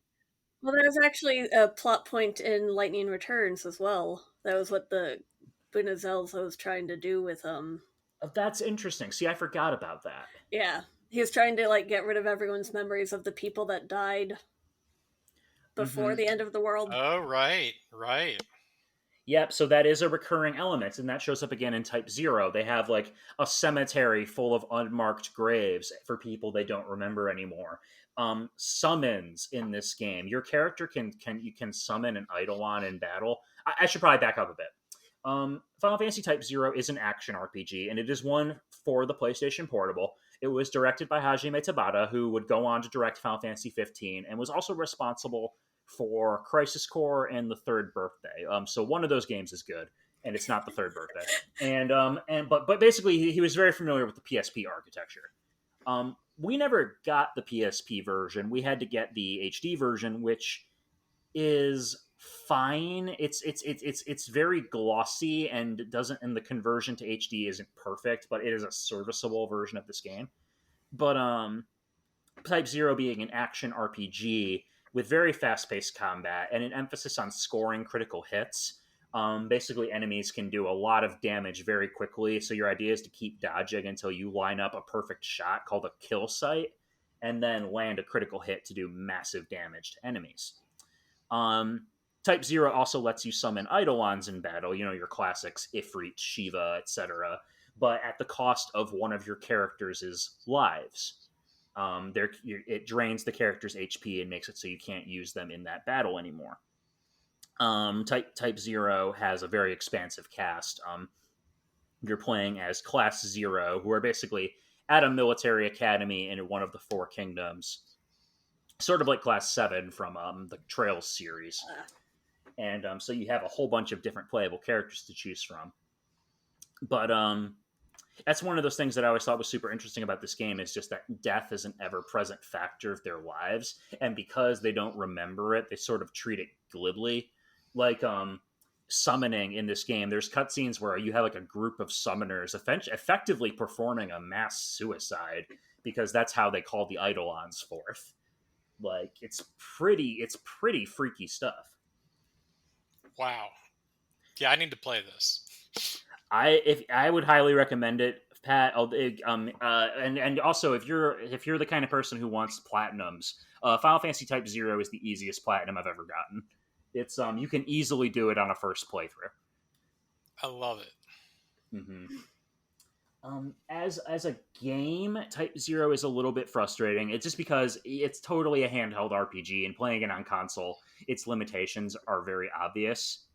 Well, there's actually a plot point in Lightning Returns as well. That was what the Bunazelza was trying to do with That's interesting. See, I forgot about that. Yeah, he was trying to get rid of everyone's memories of the people that died before the end of the world. Oh, right. Yep, so that is a recurring element, and that shows up again in Type Zero. They have a cemetery full of unmarked graves for people they don't remember anymore. Summons in this game. Your character can summon an Eidolon in battle. I should probably back up a bit. Final Fantasy Type Zero is an action RPG, and it is one for the PlayStation Portable. It was directed by Hajime Tabata, who would go on to direct Final Fantasy XV, and was also responsible for Crisis Core and the Third Birthday. So one of those games is good, and it's not the Third Birthday. But basically, he was very familiar with the PSP architecture. We never got the PSP version. We had to get the HD version, which is fine. It's very glossy and the conversion to HD isn't perfect, but it is a serviceable version of this game. But Type Zero being an action RPG with very fast-paced combat and an emphasis on scoring critical hits. Basically, enemies can do a lot of damage very quickly, so your idea is to keep dodging until you line up a perfect shot called a kill sight, and then land a critical hit to do massive damage to enemies. Type Zero also lets you summon Eidolons in battle, your classics, Ifrit, Shiva, etc., but at the cost of one of your characters' lives. It drains the character's HP and makes it so you can't use them in that battle anymore. Type Zero has a very expansive cast. You're playing as Class Zero, who are basically at a military academy in one of the Four Kingdoms, sort of like Class 7 from the Trails series. And so you have a whole bunch of different playable characters to choose from. But that's one of those things that I always thought was super interesting about this game, is just that death is an ever-present factor of their lives, and because they don't remember it, they sort of treat it glibly. summoning in this game. There's cutscenes where you have like a group of summoners effectively performing a mass suicide because that's how they call the Eidolons forth. Like it's pretty freaky stuff. Wow. Yeah, I need to play this. I would highly recommend it, Pat. And also if you're the kind of person who wants platinums, Final Fantasy Type 0 is the easiest platinum I've ever gotten. It's you can easily do it on a first playthrough. I love it. As a game, Type 0 is a little bit frustrating. It's just because it's totally a handheld RPG, and playing it on console, its limitations are very obvious.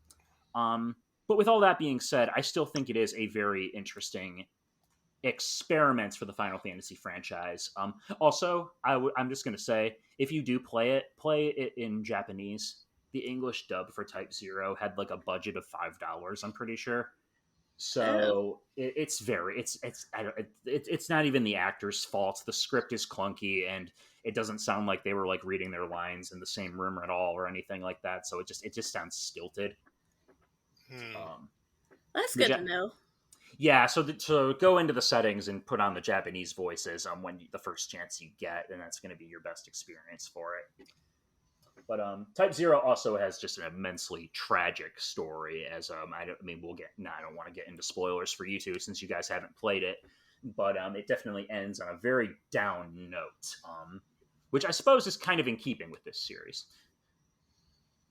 But with all that being said, I still think it is a very interesting experiment for the Final Fantasy franchise. Also, I'm just going to say, if you do play it in Japanese. The English dub for Type 0 had like a budget of $5, I'm pretty sure. So it's not even the actor's fault. The script is clunky, and it doesn't sound like they were like reading their lines in the same room at all or anything like that. So it just sounds stilted. That's good to know. Yeah, so go into the settings and put on the Japanese voices when the first chance you get, and that's going to be your best experience for it. But Type 0 also has just an immensely tragic story. As I don't want to get into spoilers for you two since you guys haven't played it, but it definitely ends on a very down note, which I suppose is kind of in keeping with this series.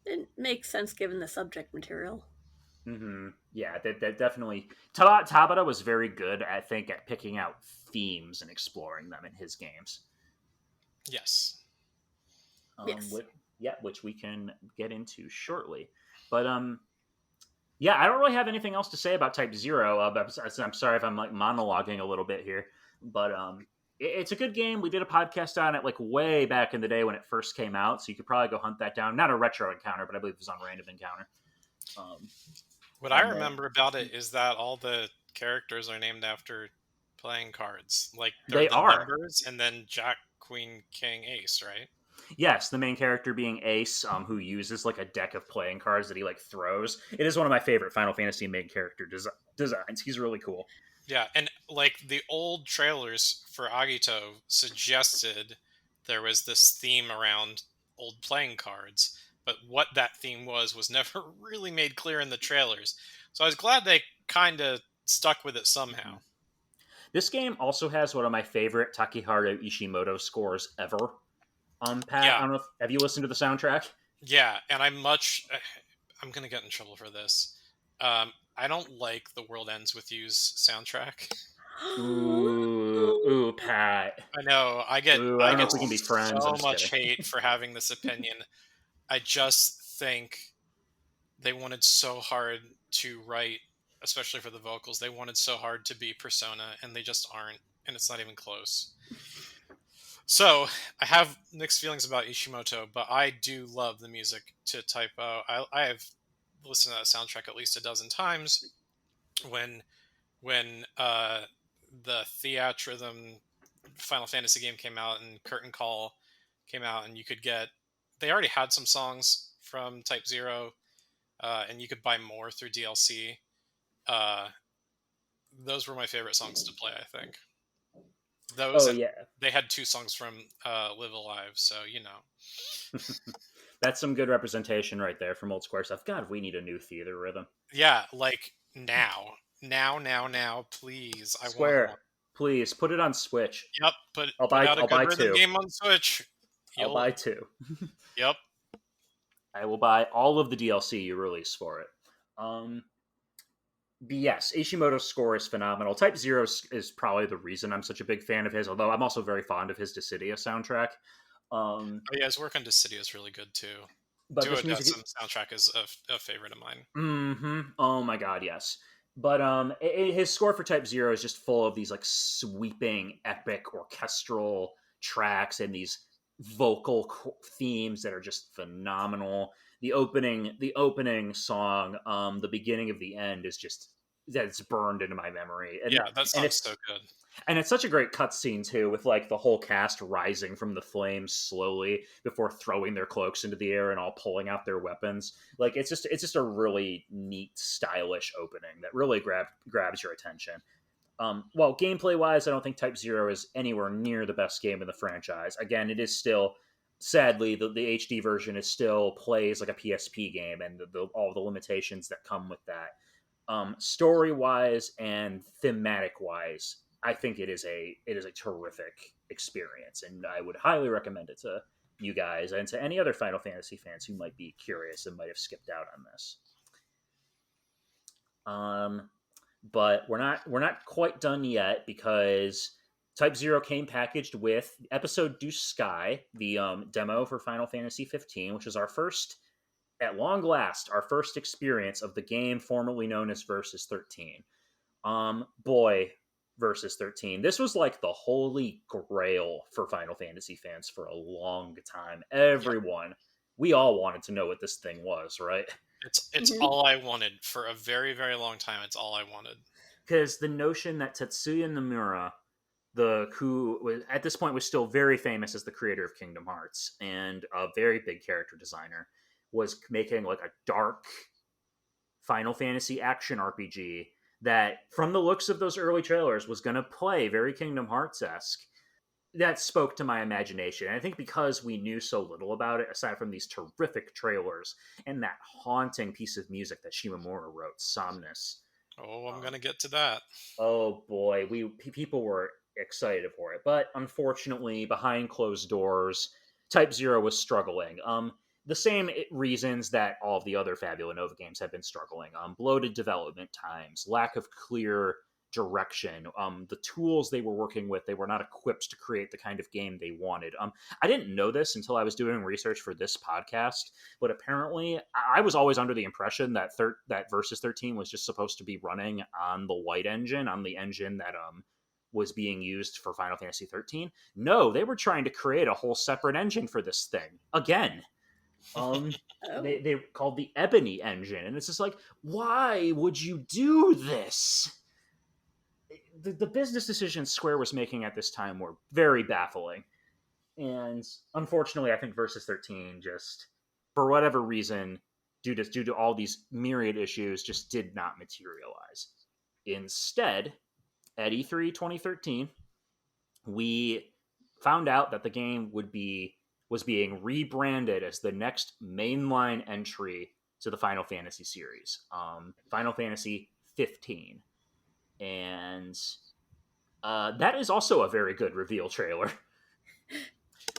It makes sense given the subject material. Yeah, that definitely. Tabata was very good, I think, at picking out themes and exploring them in his games. Yes. Yes. Which we can get into shortly. But yeah, I don't really have anything else to say about Type 0. I'm sorry if I'm like monologuing a little bit here, but it's a good game. We did a podcast on it like way back in the day when it first came out, so you could probably go hunt that down. Not a retro encounter, but I believe it was on Random Encounter. What I remember about it is that all the characters are named after playing cards. Like they are numbers, and then Jack, Queen, King, Ace, right? Yes, the main character being Ace, who uses like a deck of playing cards that he like throws. It is one of my favorite Final Fantasy main character designs. He's really cool. Yeah, and like the old trailers for Agito suggested there was this theme around old playing cards, but what that theme was never really made clear in the trailers. So I was glad they kind of stuck with it somehow. This game also has one of my favorite Takeharu Ishimoto scores ever. Pat, yeah. I don't know have you listened to the soundtrack? Yeah, and I'm going to get in trouble for this. I don't like The World Ends With You's soundtrack. Ooh, Pat. I know. I get don't know if we can be friends. So much hate for having this opinion. I just think they wanted so hard to write, especially for the vocals, they wanted so hard to be Persona, and they just aren't, and it's not even close. So, I have mixed feelings about Ishimoto, but I do love the music to Type O. I have listened to that soundtrack at least a dozen times. When the Theatrhythm Final Fantasy game came out and Curtain Call came out, and you could get... They already had some songs from Type 0, and you could buy more through DLC. Those were my favorite songs to play, I think. They had 2 songs from Live Alive, so you know. That's some good representation right there from old Square stuff. God, we need a new theater rhythm. Yeah, like now, please. Square, I want one. Please put it on Switch. Yep, I'll buy 2 game on Switch. I'll buy 2. Yep, I will buy all of the DLC you release for it. But yes, Ishimoto's score is phenomenal. Type 0 is probably the reason I'm such a big fan of his, although I'm also very fond of his Dissidia soundtrack. His work on Dissidia is really good too. But Duodecim soundtrack is a favorite of mine. Oh my god, yes. But his score for Type 0 is just full of these like sweeping, epic orchestral tracks and these vocal themes that are just phenomenal. The opening song, the beginning of the end, is just that's burned into my memory. And, Yeah, that sounds so good. And it's such a great cutscene too, with like the whole cast rising from the flames slowly before throwing their cloaks into the air and all pulling out their weapons. Like it's just a really neat, stylish opening that really grabs your attention. Well, gameplay wise, I don't think Type 0 is anywhere near the best game in the franchise. Again, it is still, sadly, the HD version is still plays like a PSP game, and all the limitations that come with that. Story wise and thematic wise, I think it is a terrific experience, and I would highly recommend it to you guys and to any other Final Fantasy fans who might be curious and might have skipped out on this. But we're not quite done yet, because Type 0 came packaged with Episode Deuce Sky, the demo for Final Fantasy XV, which is our first, at long last, our first experience of the game formerly known as Versus XIII. Boy, Versus XIII. This was like the holy grail for Final Fantasy fans for a long time. Everyone, we all wanted to know what this thing was, right? It's all I wanted for a very, very long time. It's all I wanted. Because the notion that Tetsuya Nomura, who at this point was still very famous as the creator of Kingdom Hearts and a very big character designer, was making like a dark Final Fantasy action RPG that, from the looks of those early trailers, was going to play very Kingdom Hearts-esque. That spoke to my imagination. And I think because we knew so little about it, aside from these terrific trailers and that haunting piece of music that Shimomura wrote, Somnus. Oh, I'm going to get to that. Oh boy, people were excited for it. But unfortunately, behind closed doors, Type 0 was struggling. The same reasons that all of the other Fabula Nova games have been struggling. Bloated development times, lack of clear direction, the tools they were working with, they were not equipped to create the kind of game they wanted. I didn't know this until I was doing research for this podcast, but apparently I was always under the impression that that Versus 13 was just supposed to be running on the Light engine, on the engine that was being used for Final Fantasy 13. No, they were trying to create a whole separate engine for this thing again. They called the Ebony engine, and it's just like, why would you do this? The business decisions Square was making at this time were very baffling, and unfortunately, I think Versus 13 just, for whatever reason, due to all these myriad issues, just did not materialize. Instead, at E3 2013, we found out that the game was being rebranded as the next mainline entry to the Final Fantasy series, Final Fantasy XV. And that is also a very good reveal trailer.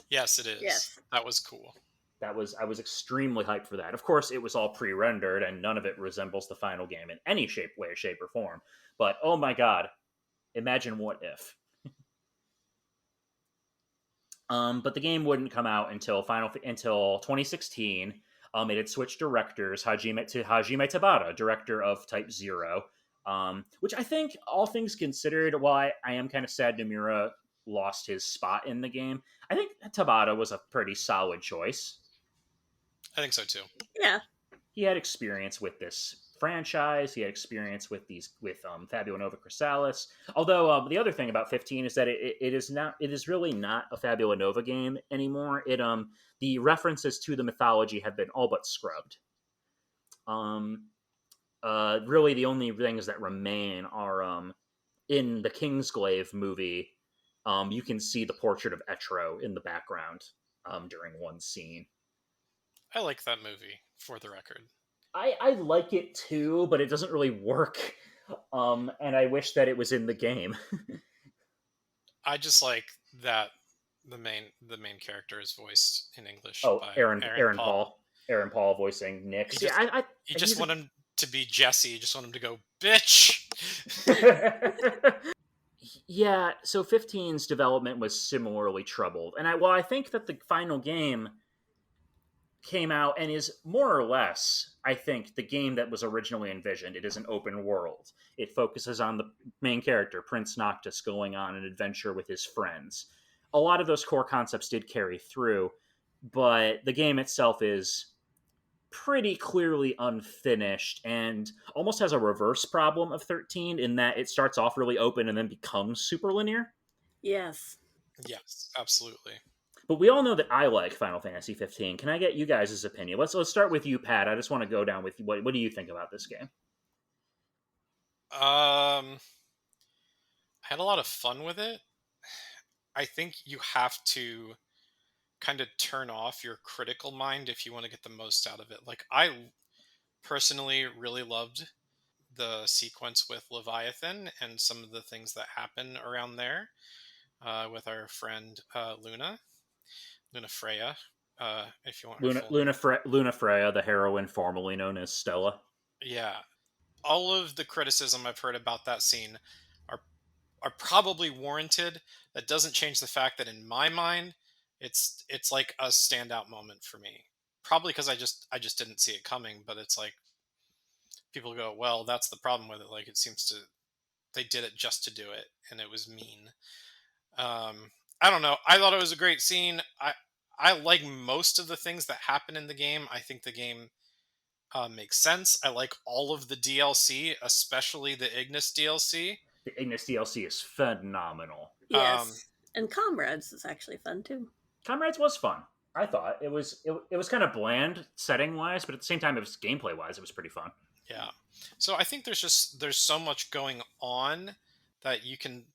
Yes, it is. Yes. That was cool. I was extremely hyped for that. Of course, it was all pre-rendered, and none of it resembles the final game in any way, shape, or form. But oh my god, imagine what if. But the game wouldn't come out until 2016. It had switched directors, Hajime Tabata, director of Type 0, which I think, all things considered, while I am kind of sad Nomura lost his spot in the game, I think Tabata was a pretty solid choice. I think so too. Yeah. He had experience with this franchise. He had experience with Fabula Nova Crystallis. Although the other thing about 15 is that it is really not a Fabula Nova game anymore. The references to the mythology have been all but scrubbed. Really the only things that remain are in the Kingsglaive movie. You can see the portrait of Etro in the background during one scene. I like that movie, for the record. I like it too, but it doesn't really work. And I wish that it was in the game. I just like that the main character is voiced in English by Aaron Paul. Aaron Paul voicing Nick. You just want him to be Jesse. You just want him to go, bitch! Yeah, so 15's development was similarly troubled. And I think that the final game came out and is more or less, I think, the game that was originally envisioned. It is an open world. It focuses on the main character, Prince Noctis, going on an adventure with his friends. A lot of those core concepts did carry through, but the game itself is pretty clearly unfinished and almost has a reverse problem of 13 in that it starts off really open and then becomes super linear. Yes. Yes, absolutely. But we all know that I like Final Fantasy 15. Can I get you guys' opinion? Let's start with you, Pat. I just want to go down with what do you think about this game? I had a lot of fun with it. I think you have to kind of turn off your critical mind if you want to get the most out of it. Like, I personally really loved the sequence with Leviathan and some of the things that happen around there with our friend Luna Freya, if you want her full name. Luna Freya, the heroine formerly known as Stella. Yeah. All of the criticism I've heard about that scene are probably warranted. That doesn't change the fact that in my mind, it's like a standout moment for me. Probably because I just didn't see it coming, but it's like people go, well, that's the problem with it. Like it seems to they did it just to do it, and it was mean. I don't know. I thought it was a great scene. I like most of the things that happen in the game. I think the game makes sense. I like all of the DLC, especially the Ignis DLC. The Ignis DLC is phenomenal. Yes. And Comrades is actually fun too. Comrades was fun. I thought it was kind of bland setting wise, but at the same time, it was gameplay wise, it was pretty fun. Yeah. So I think there's so much going on that you can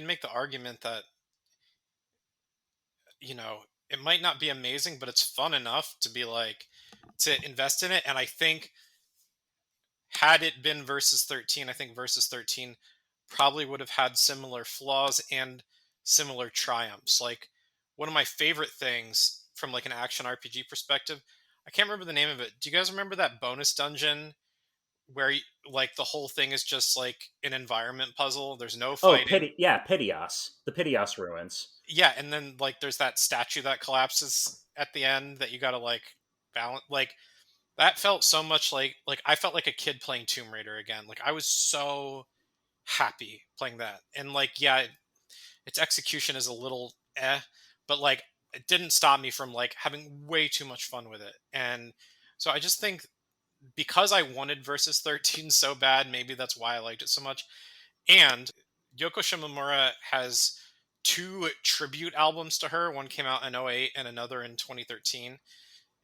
make the argument that it might not be amazing, but it's fun enough to be like to invest in it. And I think had it been Versus 13, I think Versus 13 probably would have had similar flaws and similar triumphs. Like one of my favorite things from like an action RPG perspective, I can't remember the name of it. Do you guys remember that bonus dungeon where like the whole thing is just like an environment puzzle? There's no fighting. Pitias, the Pitias ruins. Yeah, and then like there's that statue that collapses at the end that you got to like balance. Like that felt so much like I felt like a kid playing Tomb Raider again. Like I was so happy playing that. And like yeah, its execution is a little but like it didn't stop me from like having way too much fun with it. And so I just think because I wanted Versus 13 so bad, maybe that's why I liked it so much. And Yoko Shimomura has two tribute albums to her. One came out in '08 and another in 2013.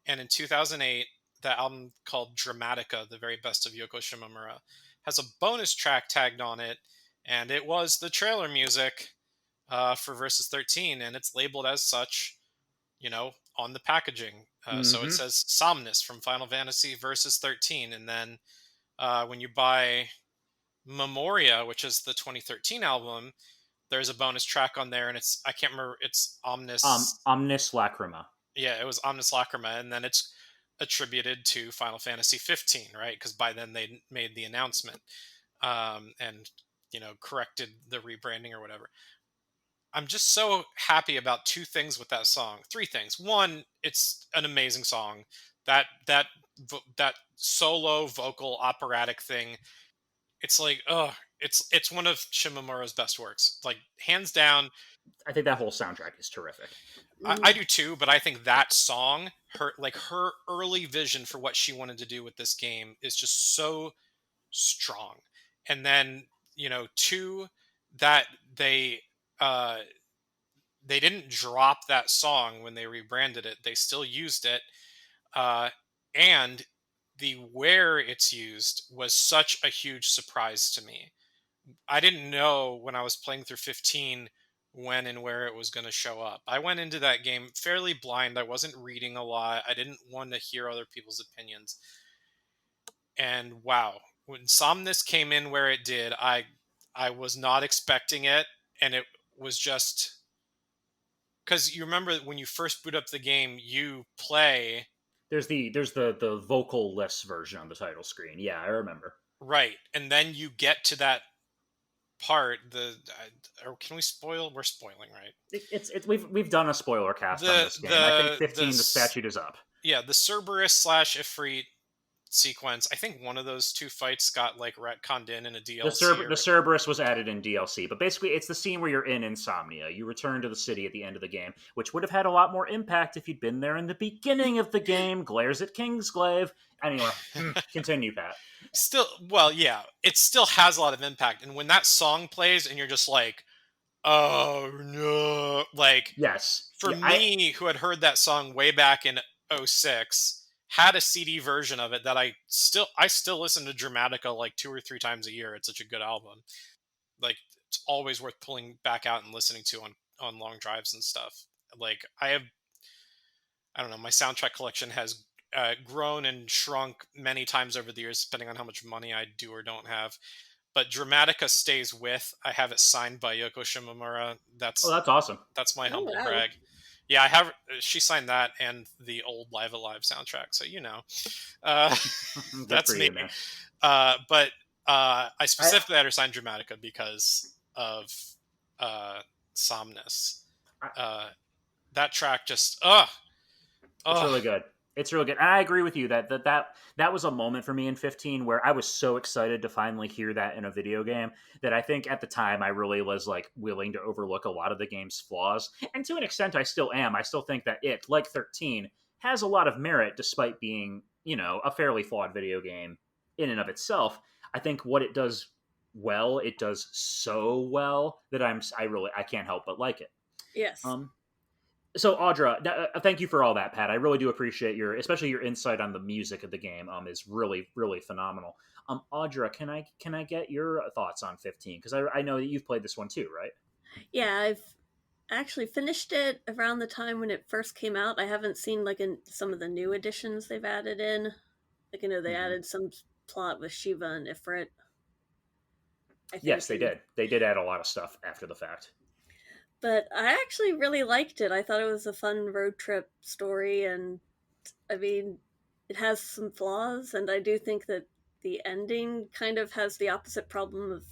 And in 2008, that album called Dramatica, the very best of Yoko Shimomura, has a bonus track tagged on it. And it was the trailer music for Versus 13. And it's labeled as such, on the packaging. So it says Somnus from Final Fantasy Versus 13. And then when you buy Memoria, which is the 2013 album, there's a bonus track on there, and I can't remember, it's Omnis. Omnis Lacrima. Yeah, it was Omnis Lacrima, and then it's attributed to Final Fantasy 15, right? Because by then they made the announcement and corrected the rebranding or whatever. I'm just so happy about two things with that song. Three things. One, it's an amazing song. That solo vocal operatic thing. It's like, it's one of Shimomura's best works, like hands down. I think that whole soundtrack is terrific. I do too, but I think that song, her early vision for what she wanted to do with this game is just so strong. And then two, that they didn't drop that song when they rebranded it. They still used it, and where it's used was such a huge surprise to me. I didn't know when I was playing through 15 when and where it was going to show up. I went into that game fairly blind. I wasn't reading a lot. I didn't want to hear other people's opinions. And wow, when Somnus came in where it did, I was not expecting it, and it was just because you remember when you first boot up the game, you play. There's the vocal-less version on the title screen. Yeah, I remember. Right, and then you get to that part. Or can we spoil? We're spoiling, right? We've done a spoiler cast on this game. I think 15, the statute is up. Yeah, the Cerberus / Ifrit sequence. I think one of those 2 fights got like retconned in a The DLC. Cerberus was added in DLC, but basically it's the scene where you're in Insomnia. You return to the city at the end of the game, which would have had a lot more impact if you'd been there in the beginning of the game. Glares at Kingsglaive. Anyway, continue, Pat. Still, well, yeah, it still has a lot of impact. And when that song plays and you're just like, oh no, like, Yes. for Yeah, me, who had heard that song way back in '06, had a CD version of it that I still listen to Dramatica like 2 or 3 times a year. It's such a good album. Like, it's always worth pulling back out and listening to on long drives and stuff. Like, I don't know, my soundtrack collection has grown and shrunk many times over the years, depending on how much money I do or don't have. But Dramatica stays with. I have it signed by Yoko Shimomura. that's awesome. That's my humble wow. brag. Yeah, I have. She signed that and the old Live Alive soundtrack. So that's me. But I specifically had her sign Dramatica because of Somnus. That track just It's really good. It's really good. And I agree with you that was a moment for me in 15 where I was so excited to finally hear that in a video game that I think at the time I really was like willing to overlook a lot of the game's flaws. And to an extent I still am. I still think that it, like 13, has a lot of merit despite being, a fairly flawed video game in and of itself. I think what it does well, it does so well that I can't help but like it. Yes. So Audra, thank you for all that, Pat. I really do appreciate especially your insight on the music of the game. Is really, really phenomenal. Audra, can I get your thoughts on 15? Because I know that you've played this one too, right? Yeah, I've actually finished it around the time when it first came out. I haven't seen like in some of the new additions they've added in. Like they added some plot with Shiva and Ifrit. Yes, they did. They did add a lot of stuff after the fact. But I actually really liked it. I thought it was a fun road trip story, and I mean, it has some flaws, and I do think that the ending kind of has the opposite problem of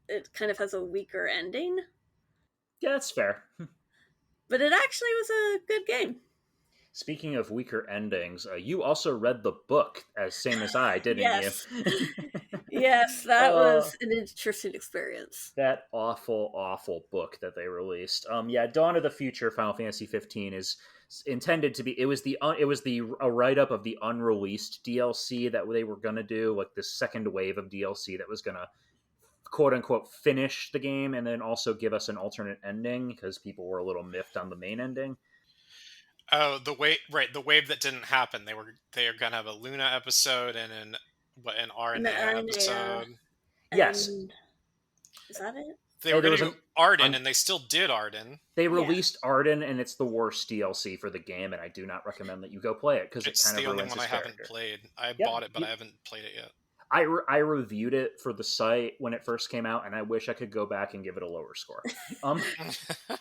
it kind of has a weaker ending. Yeah, that's fair. But it actually was a good game. Speaking of weaker endings, you also read the book, same as I, didn't you? Yes, that was an interesting experience. That awful, awful book that they released. Dawn of the Future Final Fantasy 15 is intended to be. It was a write up of the unreleased DLC that they were gonna do, like the second wave of DLC that was gonna quote unquote finish the game and then also give us an alternate ending because people were a little miffed on the main ending. Oh, the wave that didn't happen. They are gonna have a Luna episode and an RNA episode. Yes. Is that it? They were going to do Arden, and they still did Arden. They released Arden, and it's the worst DLC for the game, and I do not recommend that you go play it because it kind of ruins his character. It's the only one I haven't played. I bought it, but I haven't played it yet. I reviewed it for the site when it first came out, and I wish I could go back and give it a lower score.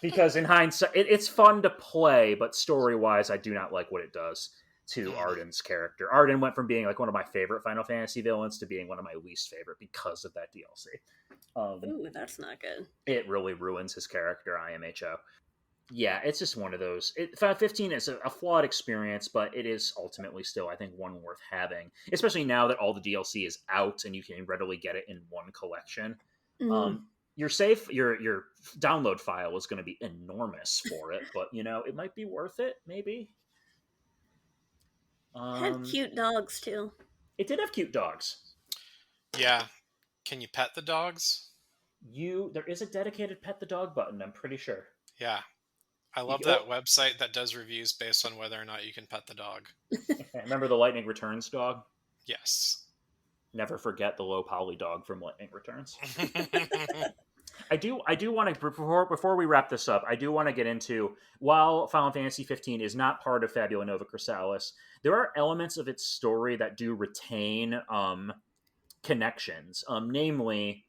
Because in hindsight, it's fun to play, but story-wise, I do not like what it does to Arden's character. Arden went from being like one of my favorite Final Fantasy villains to being one of my least favorite because of that DLC. Ooh, that's not good. It really ruins his character, IMHO. Yeah, it's just one of those. Final 15 is a flawed experience, but it is ultimately still, I think, one worth having. Especially now that all the DLC is out and you can readily get it in one collection. Mm-hmm. Your download file is going to be enormous for it, but it might be worth it. Maybe. It had cute dogs too. It did have cute dogs. Yeah. Can you pet the dogs? There is a dedicated pet the dog button, I'm pretty sure. Yeah. I love that website that does reviews based on whether or not you can pet the dog. Remember the Lightning Returns dog? Yes. Never forget the low poly dog from Lightning Returns. I do want to, before we wrap this up, I do want to get into, while Final Fantasy XV is not part of Fabula Nova Crystallis, there are elements of its story that do retain connections. Namely,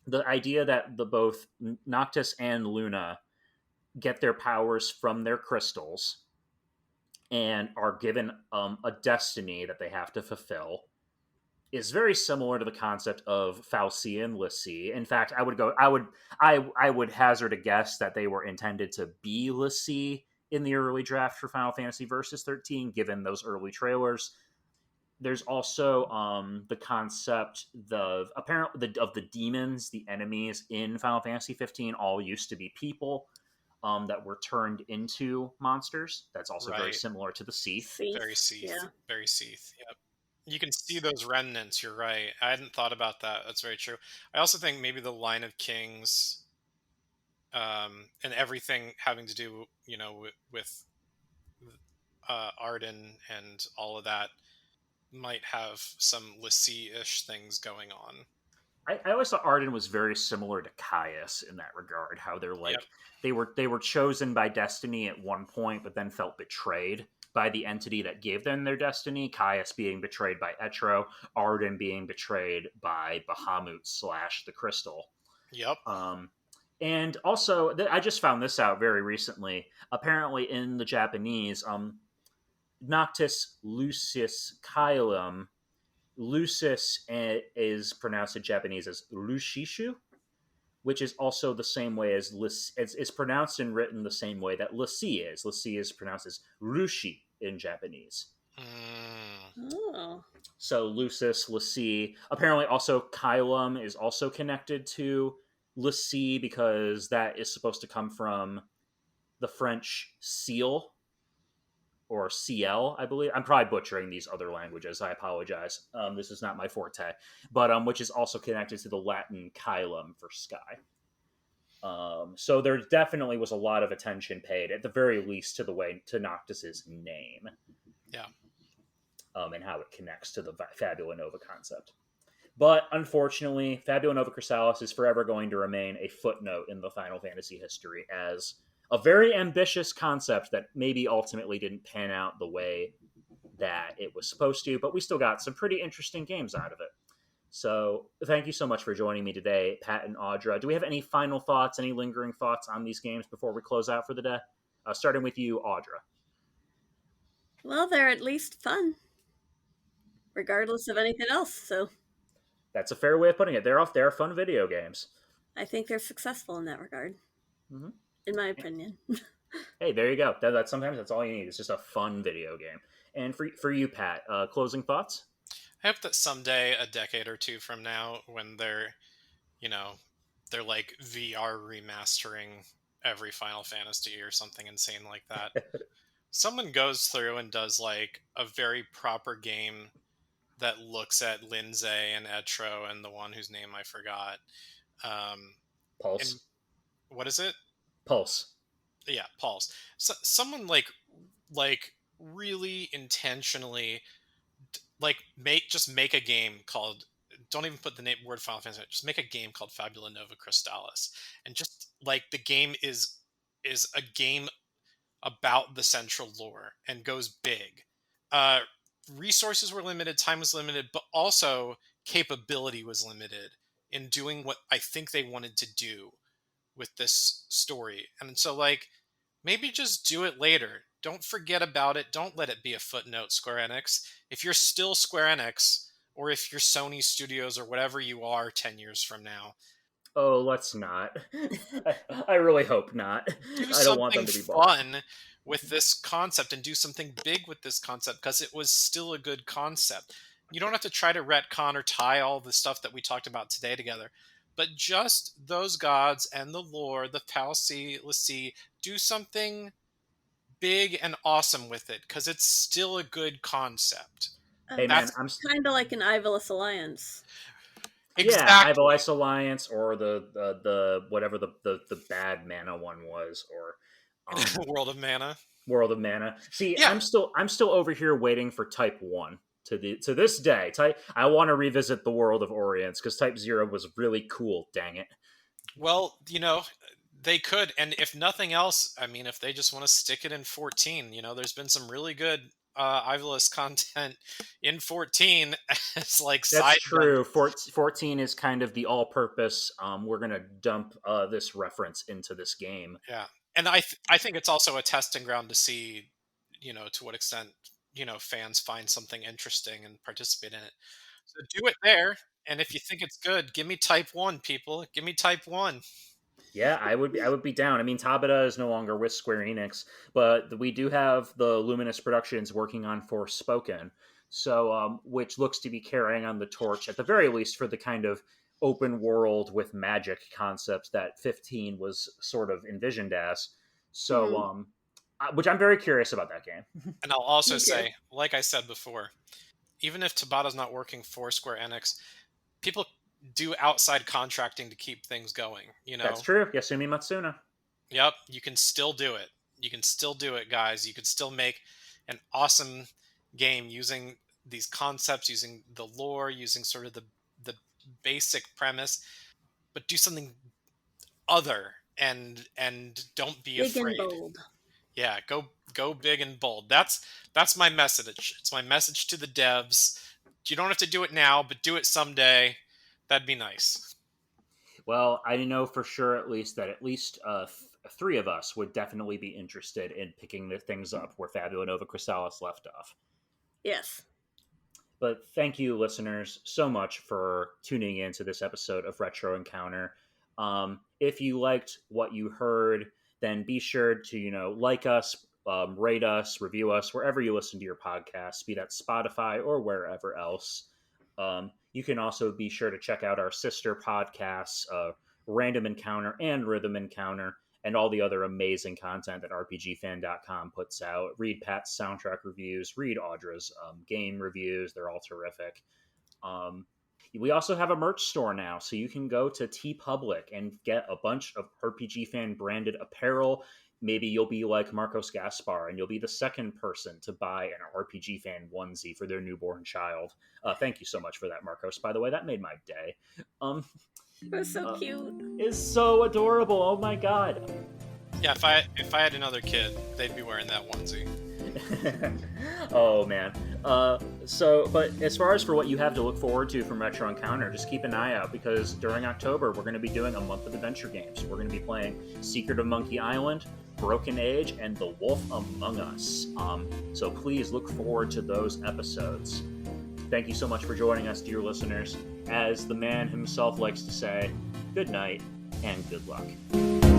the idea that both Noctis and Luna get their powers from their crystals and are given a destiny that they have to fulfill is very similar to the concept of Fal'Cie and l'Cie. In fact, I would hazard a guess that they were intended to be l'Cie in the early draft for Final Fantasy Versus XIII, given those early trailers. there's also the concept of the demons, the enemies in Final Fantasy 15 all used to be people that were turned into monsters. That's also very Right. similar to the Seath. Very Seath, Seath. yeah. Very Seath. Yep. You can see those remnants. You're right. I hadn't thought about that. That's very true. I also think maybe the line of kings, and everything having to do, with Arden and all of that might have some Lassie-ish things going on. I always thought Arden was very similar to Caius in that regard. How they're Yep. like they were chosen by destiny at one point, but then felt betrayed by the entity that gave them their destiny. Caius being betrayed by Etro, Arden being betrayed by Bahamut / the Crystal. Yep. And also, I just found this out very recently. Apparently, in the Japanese, Noctis Lucis Caelum, Lucis is pronounced in Japanese as Lushishu, which is also the same way as it's pronounced and written the same way that Lassie is. Lassie is pronounced as Rushi in Japanese. Oh. So Lucis, Lassie. Apparently, also Caelum is also connected to Lassie because that is supposed to come from the French seal or CL, I believe. I'm probably butchering these other languages. I apologize. This is not my forte, but which is also connected to the Latin caelum for sky. So there definitely was a lot of attention paid, at the very least, to Noctis's name. Yeah. And how it connects to the Fabula Nova concept. But unfortunately, Fabula Nova Crystallis is forever going to remain a footnote in the Final Fantasy history as a very ambitious concept that maybe ultimately didn't pan out the way that it was supposed to, but we still got some pretty interesting games out of it. So thank you so much for joining me today, Pat and Audra. Do we have any final thoughts, any lingering thoughts on these games before we close out for the day? Starting with you, Audra. Well, they're at least fun, regardless of anything else, so That's a fair way of putting it. They're fun video games. I think they're successful in that regard, Mm-hmm. in my opinion. Hey, there you go. Sometimes that's all you need. It's just a fun video game. And for you, Pat, closing thoughts? I hope that someday, a decade or two from now, when they're like VR remastering every Final Fantasy or something insane like that, someone goes through and does like a very proper game that looks at Lindsay and Etro and the one whose name I forgot. Pulse. And what is it? Pulse. Yeah, Pulse. So, someone like really intentionally make a game called, don't even put the word Final Fantasy, just make a game called Fabula Nova Crystallis, and just like the game is a game about the central lore and goes big. Resources were limited, time was limited, but also capability was limited in doing what I think they wanted to do with this story. And so like, maybe just do it later. Don't forget about it. Don't let it be a footnote, Square Enix. If you're still Square Enix, or if you're Sony Studios or whatever you are 10 years from now. Oh, let's not. I really hope not. I don't want them to be fun with this concept and do something big with this concept, because it was still a good concept. You don't have to try to retcon or tie all the stuff that we talked about today together, but just those gods and the lore, the Palsy, Lassie, do something big and awesome with it, because it's still a good concept. Hey man, I'm kind of like an Ivalice Alliance. Exactly. Yeah, Ivalice Alliance, or the whatever the bad mana one was, or World of Mana. World of Mana. See, yeah. I'm still over here waiting for Type 1 to this day. I want to revisit the World of Orients because Type 0 was really cool. Dang it. Well, they could, and if nothing else, I mean, if they just want to stick it in 14, there's been some really good Ivalice content in 14 as like that's side true. 14 is kind of the all-purpose. We're gonna dump this reference into this game. Yeah, and I think it's also a testing ground to see, to what extent fans find something interesting and participate in it. So do it there, and if you think it's good, give me Type 1, people. Give me Type 1. Yeah, I would be down. I mean, Tabata is no longer with Square Enix, but we do have the Luminous Productions working on Forspoken. So, which looks to be carrying on the torch, at the very least, for the kind of open world with magic concept that 15 was sort of envisioned as. So, which I'm very curious about that game. And I'll also Me too. say, like I said before, even if Tabata's not working for Square Enix, people do outside contracting to keep things going, you know? That's true. Yasumi Matsuna. Yep, you can still do it. You can still do it, guys. You can still make an awesome game using these concepts, using the lore, using sort of the basic premise, but do something other and don't be Big afraid. and bold. Yeah, go big and bold. That's my message. It's my message to the devs. You don't have to do it now, but do it someday. That'd be nice. Well, I know for sure at least three of us would definitely be interested in picking the things up where Fabula Nova Crystallis left off. Yes. But thank you, listeners, so much for tuning in to this episode of Retro Encounter. If you liked what you heard, then be sure to, like us, rate us, review us, wherever you listen to your podcasts, be that Spotify or wherever else. You can also be sure to check out our sister podcasts, Random Encounter and Rhythm Encounter, and all the other amazing content that RPGFan.com puts out. Read Pat's soundtrack reviews, read Audra's game reviews. They're all terrific. We also have a merch store now, so you can go to TeePublic and get a bunch of RPG Fan branded apparel. Maybe you'll be like Marcos Gaspar, and you'll be the second person to buy an RPG Fan onesie for their newborn child. Thank you so much for that, Marcos. By the way, that made my day. It was so cute. It's so adorable. Oh my god. Yeah, if I had another kid, they'd be wearing that onesie. Oh man. But as far as for what you have to look forward to from Retro Encounter, just keep an eye out, because during October we're going to be doing a month of adventure games. We're going to be playing Secret of Monkey Island, Broken Age, and The Wolf Among Us. So please look forward to those episodes. Thank you so much for joining us, dear listeners. As the man himself likes to say, good night and good luck.